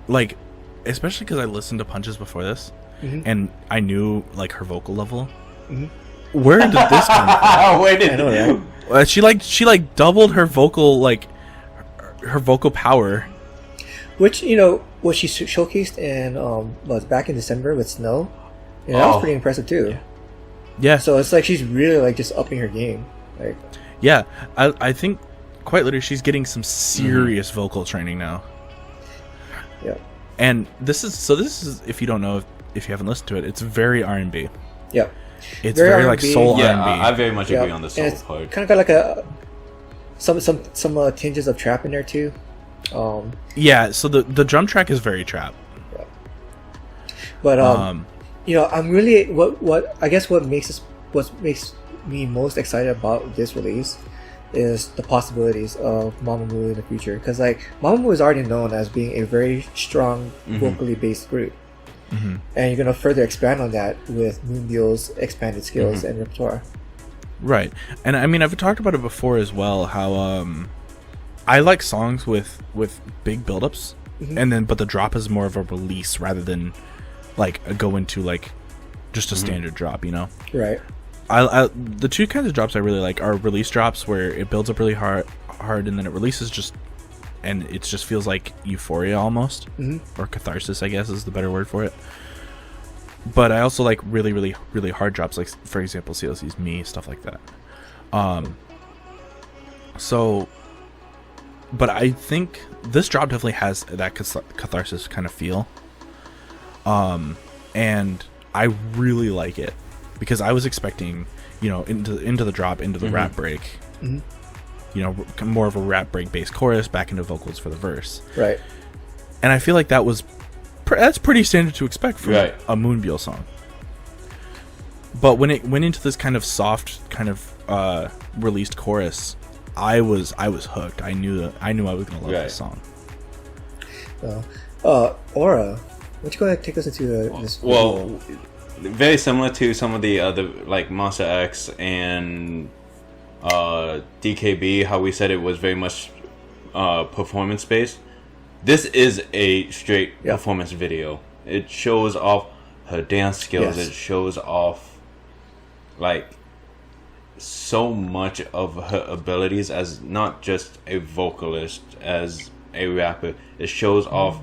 like, especially because I listened to Punches before this, and I knew like her vocal level. Where did this come from? Where did I know that? She doubled her vocal, like her vocal power, which, you know, what she showcased in was back in December with Snow. Yeah, that was pretty impressive too. Yeah. So it's like she's really like just upping her game. Like, yeah, I think quite literally she's getting some serious vocal training now. Yeah. And this is if you don't know, if you haven't listened to it, it's very R&B. Yeah. It's very like soul R&B. R&B. I very much agree on the soul part. Kind of got like a some tinges of trap in there too. Yeah, so the drum track is very trap. Yeah. But you know, I'm really what I guess what makes me most excited about this release is the possibilities of MAMAMOO in the future, because like MAMAMOO is already known as being a very strong vocally based group. And you're gonna further expand on that with Moonbyul's expanded skills and repertoire. Right, and I mean I've talked about it before as well. How I like songs with big build-ups, but the drop is more of a release rather than like a go into like just a standard drop. You know, right? I the two kinds of drops I really like are release drops where it builds up really hard and then it releases and it just feels like euphoria almost, or catharsis, I guess is the better word for it. But I also like really, really, really hard drops, like for example, CLC's Me, stuff like that. So, but I think this drop definitely has that catharsis kind of feel. And I really like it because I was expecting, you know, into the drop, into the rap break. You know, more of a rap break based chorus back into vocals for the verse. Right. And I feel like that's pretty standard to expect from right. a Moonbyul song. But when it went into this kind of soft, kind of released chorus, I was hooked. I knew I was gonna love this song. Aura, why don't you go ahead and take us into this? Well, very similar to some of the other like MONSTA X and DKB, how we said it was very much performance based. This is a straight performance video. It shows off her dance skills. It shows off like so much of her abilities as not just a vocalist, as a rapper. It shows off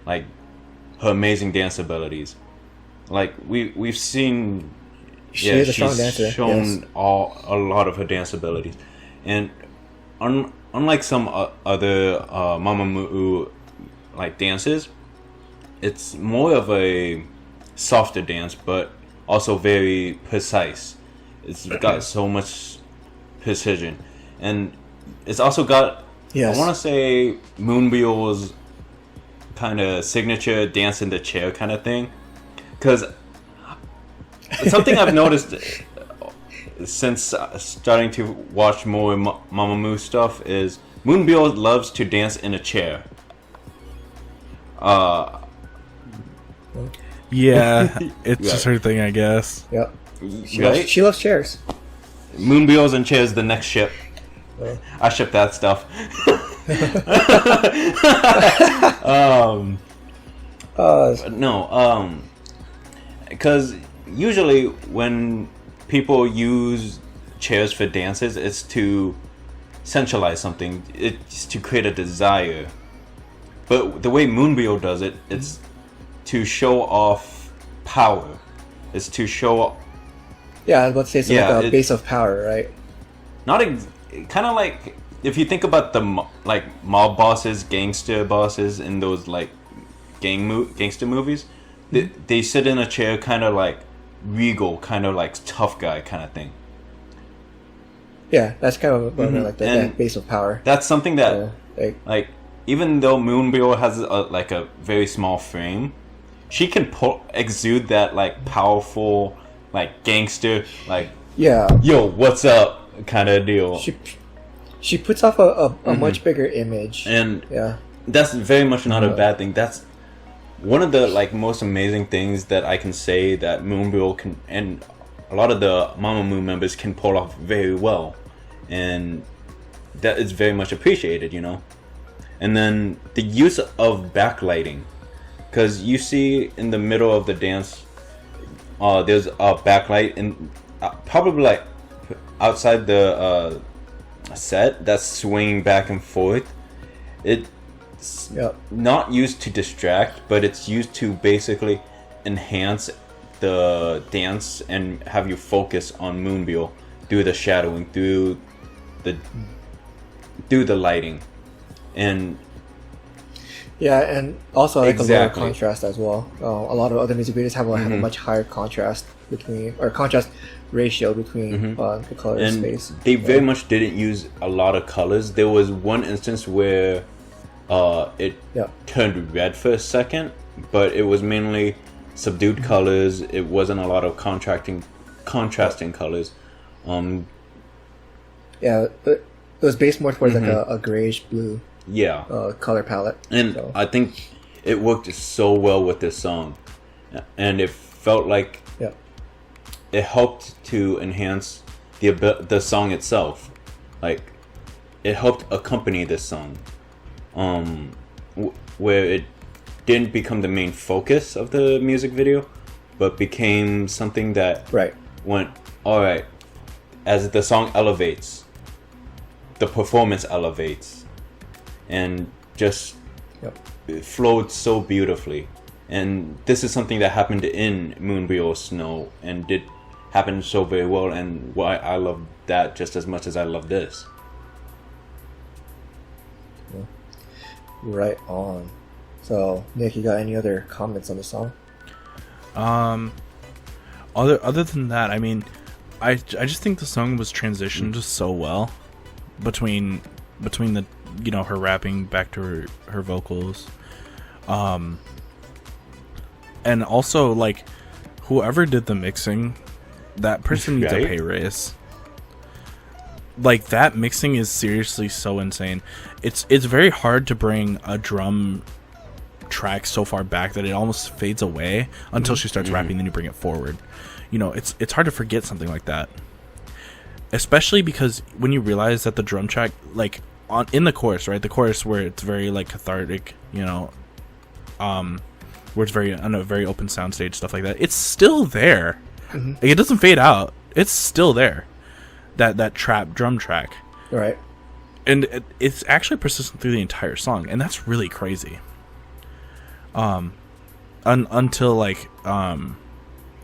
like her amazing dance abilities. Like we've seen. She is a strong dancer. Shown a lot of her dance abilities, and unlike some other MAMAMOO like dances, it's more of a softer dance, but also very precise. It's got so much precision, and it's also got I want to say Moonbyul's kind of signature dance in the chair kind of thing, because something I've noticed since starting to watch more MAMAMOO stuff is Moonbyul loves to dance in a chair. Yeah, it's just her thing, I guess. Yep. She loves chairs. Moonbyul's in chairs, the next ship. I ship that stuff. Because usually when people use chairs for dances, it's to centralize something. It's to create a desire. But the way Moonbyul does it, it's to show off power. It's to show off... Yeah, I was about to say it's like a base of power, right? Kind of like if you think about the like mob bosses, gangster bosses in those like gangster movies. they sit in a chair, kind of like regal, kind of like tough guy kind of thing. Yeah, that's kind of like that base of power. That's something that like even though Moonbyul has a very small frame, she can exude that like powerful, like gangster, like yo, what's up kind of deal. She puts off a much bigger image, and that's very much not a bad thing. That's one of the like most amazing things that I can say that Moonbyul can, and a lot of the MAMAMOO members can pull off very well, and that is very much appreciated, you know. And then the use of backlighting, because you see in the middle of the dance, there's a backlight, and probably like outside the set that's swinging back and forth. It's not used to distract, but it's used to basically enhance the dance and have you focus on Moonbyul through the shadowing, through the lighting, and and also like a lot of contrast as well. A lot of other music videos have a much higher contrast ratio between the color and space. They very much didn't use a lot of colors. There was one instance where it turned red for a second, but it was mainly subdued colors. It wasn't a lot of contrasting colors. It was based more towards like a grayish blue color palette. And I think it worked so well with this song, and it felt like it helped to enhance the song itself. Like it helped accompany this song, where it didn't become the main focus of the music video, but became something that went alright. As the song elevates, the performance elevates, and just it flowed so beautifully. And this is something that happened in Moonbyul Snow, and did happen so very well, and why I love that just as much as I love this. Right on. So, Nick, you got any other comments on the song? Other than that, I mean, I just think the song was transitioned just so well between the, you know, her rapping back to her vocals, and also like whoever did the mixing, that person needs a pay raise. Like that mixing is seriously so insane. It's very hard to bring a drum track so far back that it almost fades away until she starts rapping, then you bring it forward. You know, it's hard to forget something like that, especially because when you realize that the drum track, like in the chorus, right, the chorus where it's very like cathartic, you know, where it's very on a very open soundstage, stuff like that, it's still there. Like, it doesn't fade out. It's still there. That trap drum track, right? And it's actually persistent through the entire song, and that's really crazy. Until like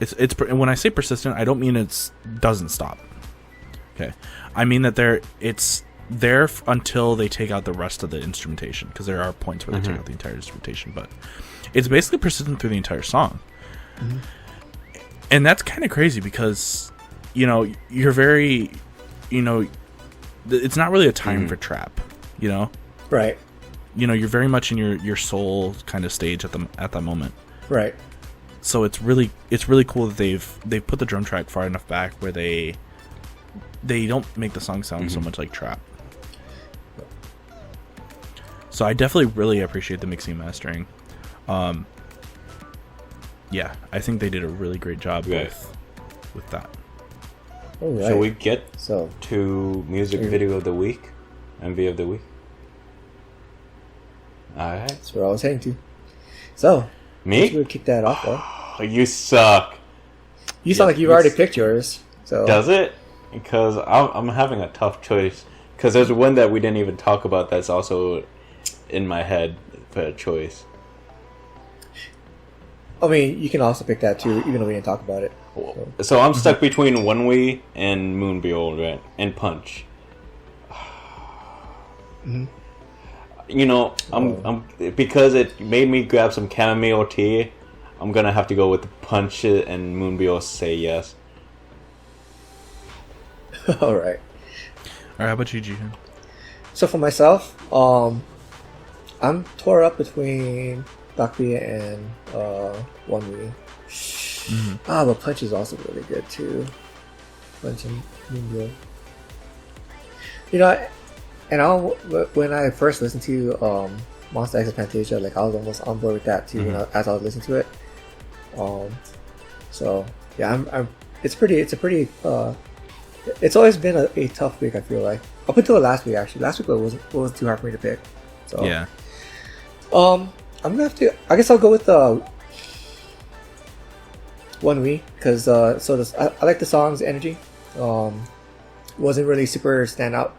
it's when I say persistent, I don't mean it doesn't stop. Okay, I mean that it's there until they take out the rest of the instrumentation, because there are points where they take out the entire instrumentation, but it's basically persistent through the entire song. And that's kind of crazy because, you know, you're very, you know, it's not really a time for trap, you know, right? You know, you're very much in your soul kind of stage at that moment, right? So it's really cool that they've put the drum track far enough back where they don't make the song sound so much like trap. So I definitely really appreciate the mixing and mastering. Yeah, I think they did a really great job with that. All right. Shall we get to music video of the week? MV of the week? Alright. That's where I was heading to. So, me? We'll kick that off though. You suck. You sound like you've already picked yours. So does it? Because I'm having a tough choice. Because there's one that we didn't even talk about that's also in my head for a choice. I mean, you can also pick that too, even though we didn't talk about it. So I'm stuck between One Way and Moonbyul, right? And Punch. You know, I'm because it made me grab some chamomile tea. I'm gonna have to go with Punch It and Moonbyul Say Yes. All right. How about you, Jihoon? So for myself, I'm tore up between Dakbi and Wonwi. But Punch is also really good too. Punch and Moonbyul. You know, when I first listened to MONSTA X FANTASIA, like I was almost on board with that too as I was listening to it. So yeah, it's always been a tough week. I feel like up until last week actually. Last week it wasn't too hard for me to pick. So yeah. I'm gonna have to. I guess I'll go with 1 because I like the song's energy. Wasn't really super standout,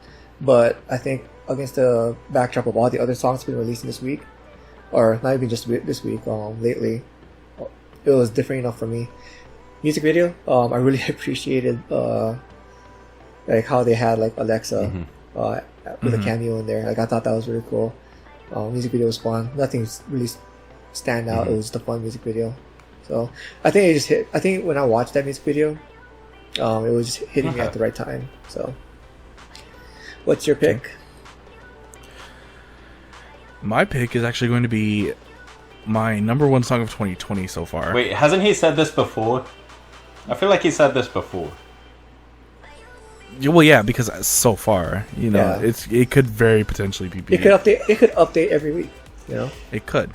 but I think against the backdrop of all the other songs been releasing this week, or not even just this week, lately, it was different enough for me. Music video, I really appreciated like how they had like Alexa with a cameo in there. Like I thought that was really cool. Music video was fun. Nothing really stand out. It was just a fun music video. So I think it just hit. I think when I watched that music video, it was just hitting me at the right time. So, what's your pick? Okay. My pick is actually going to be my number one song of 2020 so far. Wait, hasn't he said this before? I feel like he said this before. Well, yeah, because so far, you know, it could very potentially be. It could update every week. You know, it could.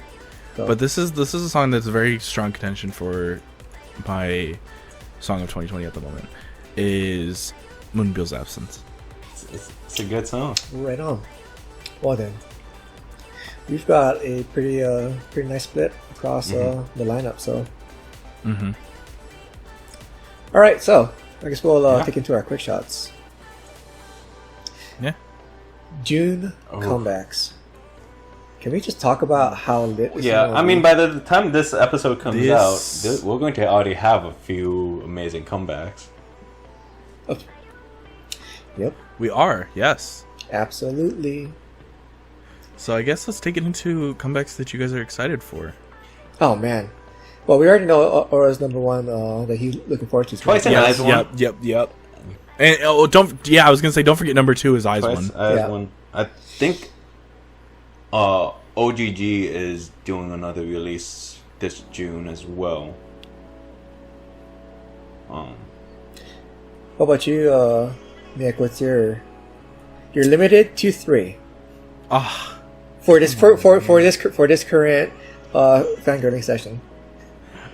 So. But this is a song that's very strong contention for my song of 2020 at the moment. Is Moonbyul's Absence. It's a good song. Right on. Well then, we've got a pretty nice split across the lineup. So. All right, so I guess we'll take into our quick shots. Yeah. June comebacks. Can we just talk about how lit this I mean, by the time this episode comes out, we're going to already have a few amazing comebacks. Oh. Yep. We are, yes. Absolutely. So I guess let's take it into comebacks that you guys are excited for. Oh, man. Well, we already know Aura's number one that he's looking forward to. Twice in Eyes one. Yep. And I was gonna say, don't forget number 2 is Eyes Twice one. Eyes one. I think OGG is doing another release this June as well. What about you, Nick? What's you're limited to 3. For this current fangirling session.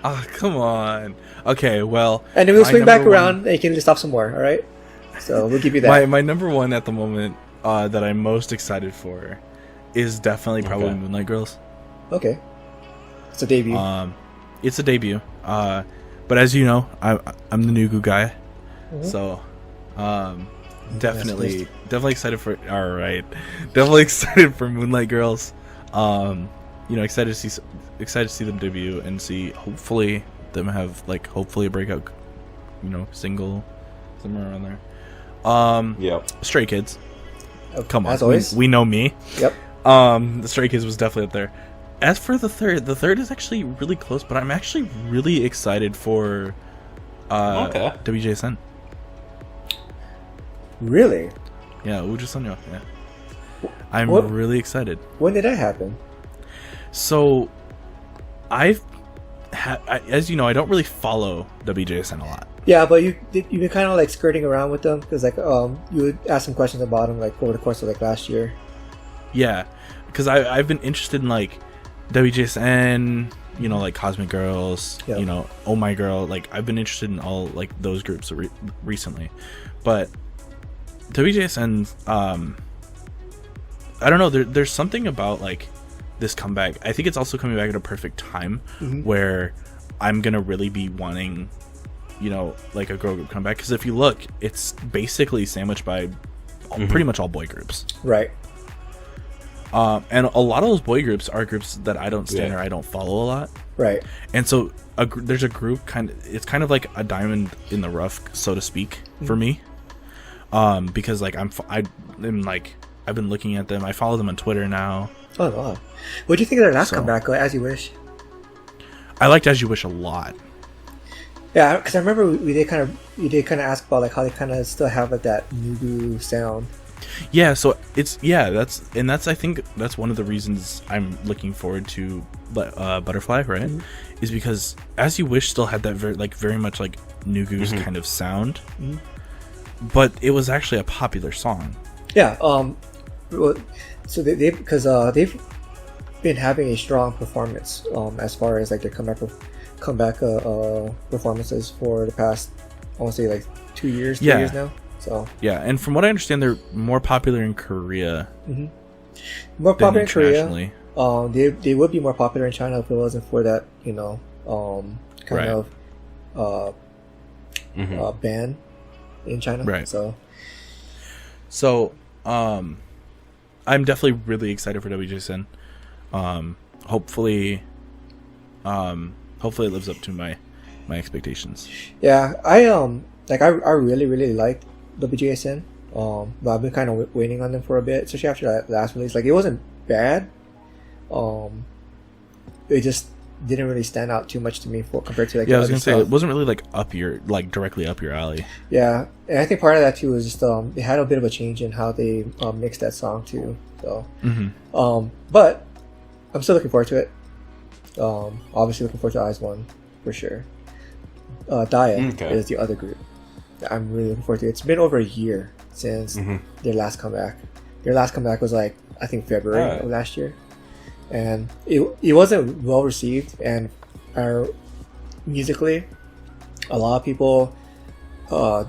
Come on. Okay, well, and then we'll swing back around and you can list off some more, alright? So we'll give you that. My number one at the moment that I'm most excited for is definitely probably Moonlight Girls. Okay. It's a debut. It's a debut. But as you know, I'm the Nugu guy. So definitely excited for definitely excited for Moonlight Girls. Excited to see them debut and see hopefully them have hopefully a breakout single somewhere around there. Stray Kids. Come on, as always. We know me. Yep. The Stray Kids was definitely up there. As for the third is actually really close, but I'm actually really excited for WJSN. Really? Yeah, Ujusanyo. Yeah. I'm really excited. When did that happen? So, as you know, I don't really follow WJSN a lot. Yeah, but you've been kind of skirting around with them because you would ask some questions about them over the course of last year. Yeah, because I've been interested in WJSN, Cosmic Girls, Oh My Girl. I've been interested in all those groups recently, but WJSN, I don't know. There's something about this comeback. I think it's also coming back at a perfect time where I'm gonna really be wanting, a girl group comeback. Because if you look, it's basically sandwiched by pretty much all boy groups. Right. And a lot of those boy groups are groups that I don't stand or I don't follow a lot. Right. And so there's a group it's kind of like a diamond in the rough, so to speak, for me. Because I've been looking at them. I follow them on Twitter now. Oh wow! What do you think of their last comeback? As You Wish. I liked As You Wish a lot. Yeah, because I remember we did kind of ask about like how they kind of still have like that Nubu sound. Yeah, so that's I think that's one of the reasons I'm looking forward to Butterfly, right? Mm-hmm. Is because As You Wish still had that very much like Nugu's kind of sound, but it was actually a popular song. Yeah. So they've been having a strong performance as far as like their comeback performances for the past, I want to say like 2 years, 3 years now. So yeah, and from what I understand, they're more popular in Korea. More popular in Korea. They would be more popular in China if it wasn't for that, ban in China. Right. So I'm definitely really excited for WJSN. Hopefully it lives up to my expectations. Yeah, I really liked WJSN. But I've been kind of waiting on them for a bit, especially after that last release. Like, it wasn't bad. It just didn't really stand out too much to me compared to like. Yeah, I was gonna say it wasn't really directly up your alley. Yeah, and I think part of that too was just they had a bit of a change in how they mixed that song too. So, but I'm still looking forward to it. Obviously looking forward to Eyes One for sure. Daya is the other group that I'm really looking forward to. It's been over a year since their last comeback. Their last comeback was like, I think February of last year, and it wasn't well received. And musically, a lot of people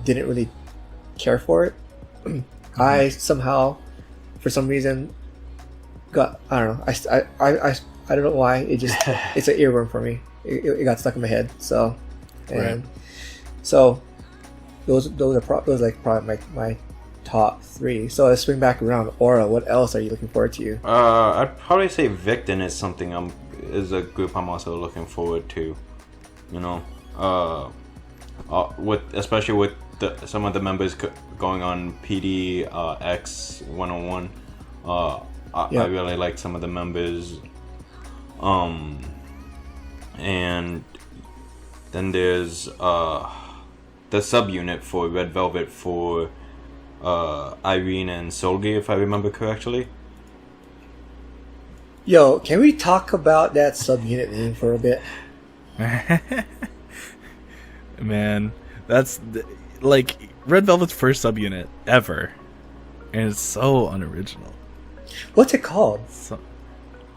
didn't really care for it. I somehow, for some reason, I don't know. I don't know why. It's an earworm for me. It got stuck in my head. So, so those are probably my top 3. So let's swing back around. Aura, what else are you looking forward to? I'd probably say Victon is something is a group I'm also looking forward to. Especially with some of the members going on PD X 101. I really like some of the members. And then there's the subunit for Red Velvet for Irene and Solgi, if I remember correctly. Yo, can we talk about that subunit name for a bit? Man, that's like Red Velvet's first subunit ever, and it's so unoriginal. What's it called?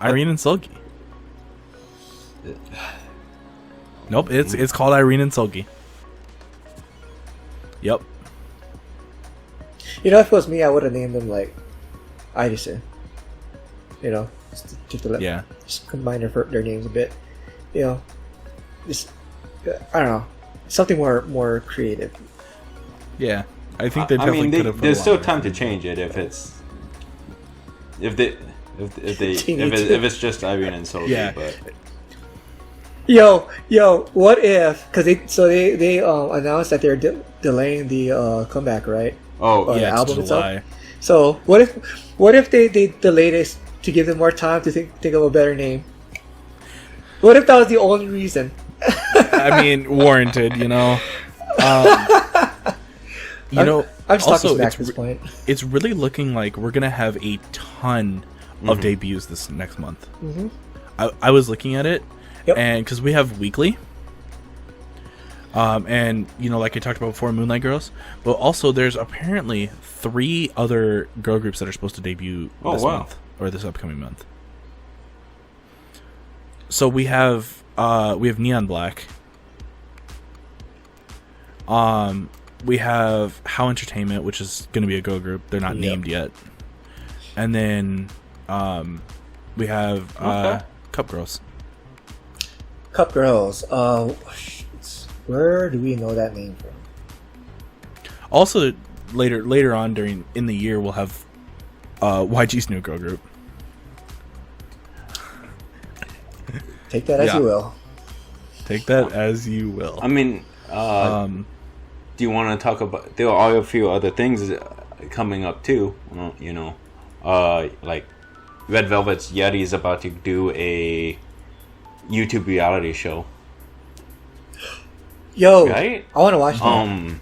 Irene and Solgi. Nope, it's called Irene and Solgi. Yep. If it was me, I would have named them like Idison. Just combine their names a bit. Just I don't know, something more creative. Yeah, I think they definitely could have. There's still time to change it if it's just Irene and Solgi. Yeah. But Yo, what if? Because they announced that they're delaying the comeback, right? Oh, the album it's July. itself. So what if they delay this to give them more time to think of a better name? What if that was the only reason? I mean, warranted, I'm just also, talking smack at this point. It's really looking like we're gonna have a ton of debuts this next month. I was looking at it, and because we have weekly, and like I talked about before, Moonlight Girls, but also there's apparently 3 other girl groups that are supposed to debut this month or this upcoming month. So we have Neon Black. We have How Entertainment, which is going to be a girl group. They're not named yet. And then we have Cup Girls. Cup Girls. Where do we know that name from? Also, later on in the year, we'll have YG's new girl group. Take that as you will. Take that as you will. I mean, do you want to talk about? There are a few other things coming up too. Like Red Velvet's Yeti is about to do a YouTube reality show. Yo, right? I want to watch that.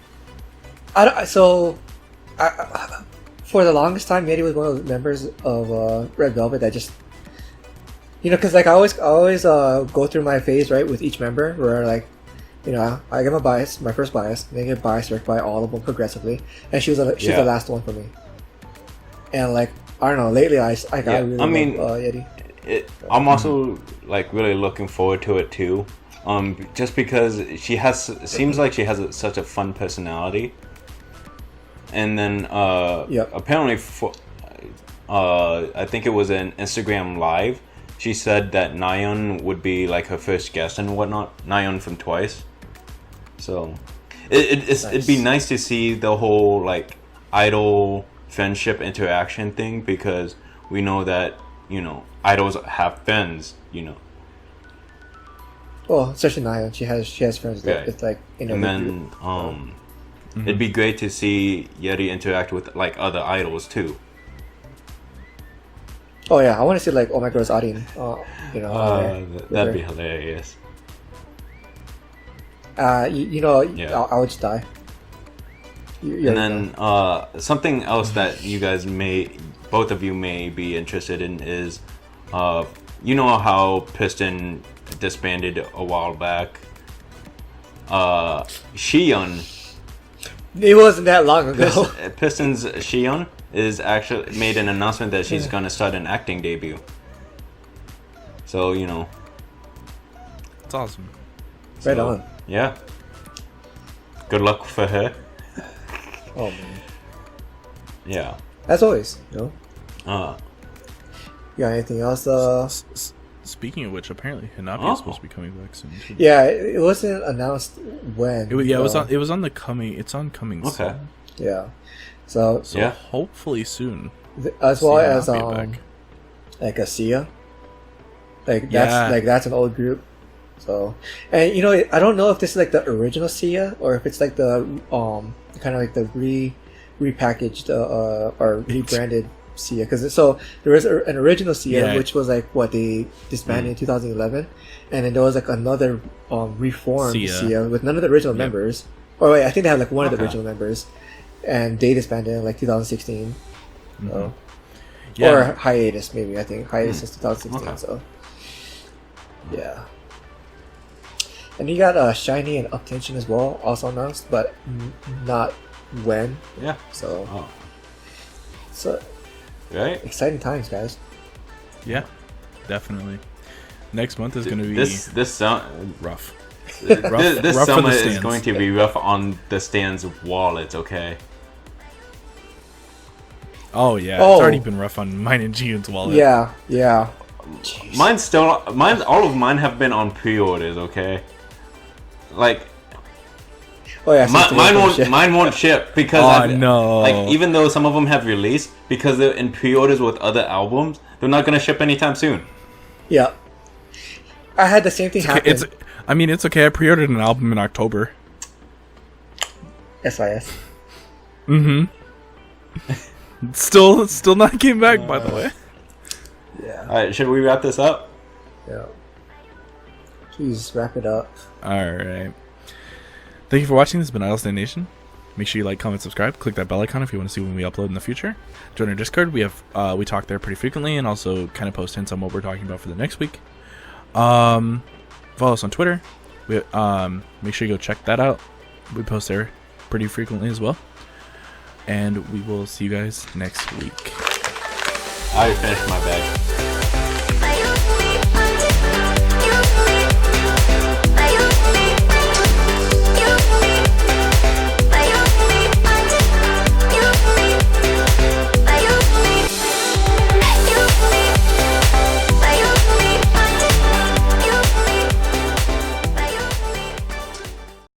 For the longest time, Yeti was one of the members of Red Velvet that just, because like I always go through my phase, right, with each member where like, I get my first bias, then I get biased by all of them progressively, and she's the last one for me. And like I don't know, lately I really love Yeti. I'm also like really looking forward to it too. Just because seems like she has such a fun personality, and then apparently I think it was an Instagram live. She said that Nayeon would be like her first guest and whatnot. Nayeon from Twice. So it'd be nice to see the whole like idol friendship interaction thing, because we know that idols have fans. Well, especially Nayeon, she has friends that it's like and then it'd be great to see Yeti interact with like other idols too. Oh yeah, I want to see like Oh My Girl's Arin. That'd be hilarious. I would just die. And then something else that you guys both of you may be interested in is, how Piston disbanded a while back. Shion. It wasn't that long ago. Piston's Shion is actually made an announcement that she's gonna start an acting debut. So it's awesome. Right on. Yeah. Good luck for her. Oh man. Yeah. As always, You got anything else? Speaking of which, apparently Hanabi is supposed to be coming back soon too. Yeah, it wasn't announced when. It was on the coming. It's on coming. Okay. Soon. Yeah. So hopefully soon. As well as like a Sia. That's an old group. So, and I don't know if this is like the original Sia or if it's like the kind of like the repackaged or rebranded Sia, because there was an original Sia which was like what they disbanded in 2011, and then there was like another reformed Sia with none of the original members. Or wait, I think they had like one of the original members, and they disbanded in like 2016. Or hiatus maybe. I think hiatus since 2016. Okay. So yeah. And you got Shiny and Uptension as well, also announced, but not when. Yeah. So. Right. Exciting times, guys. Yeah, definitely. Next month is going to be this rough. This summer is going to be rough on the stands' wallets. Okay. Oh yeah, it's already been rough on mine and Jiun's wallet. Yeah. Jeez. All of mine have been on pre-orders. Okay. Like. Oh yeah, mine won't ship because no. Like even though some of them have released, because they're in pre-orders with other albums, they're not gonna ship anytime soon. Yeah, I had the same thing happen. It's okay. I pre-ordered an album in October. SIS. Still not came back, by the way. Yeah. All right, should we wrap this up? Yeah. Please wrap it up. All right. Thank you for watching. This has been Idol Nation. Make sure you like, comment, subscribe. Click that bell icon if you want to see when we upload in the future. Join our Discord. We talk there pretty frequently and also kind of post hints on what we're talking about for the next week. Follow us on Twitter. Make sure you go check that out. We post there pretty frequently as well. And we will see you guys next week. I finished my bag.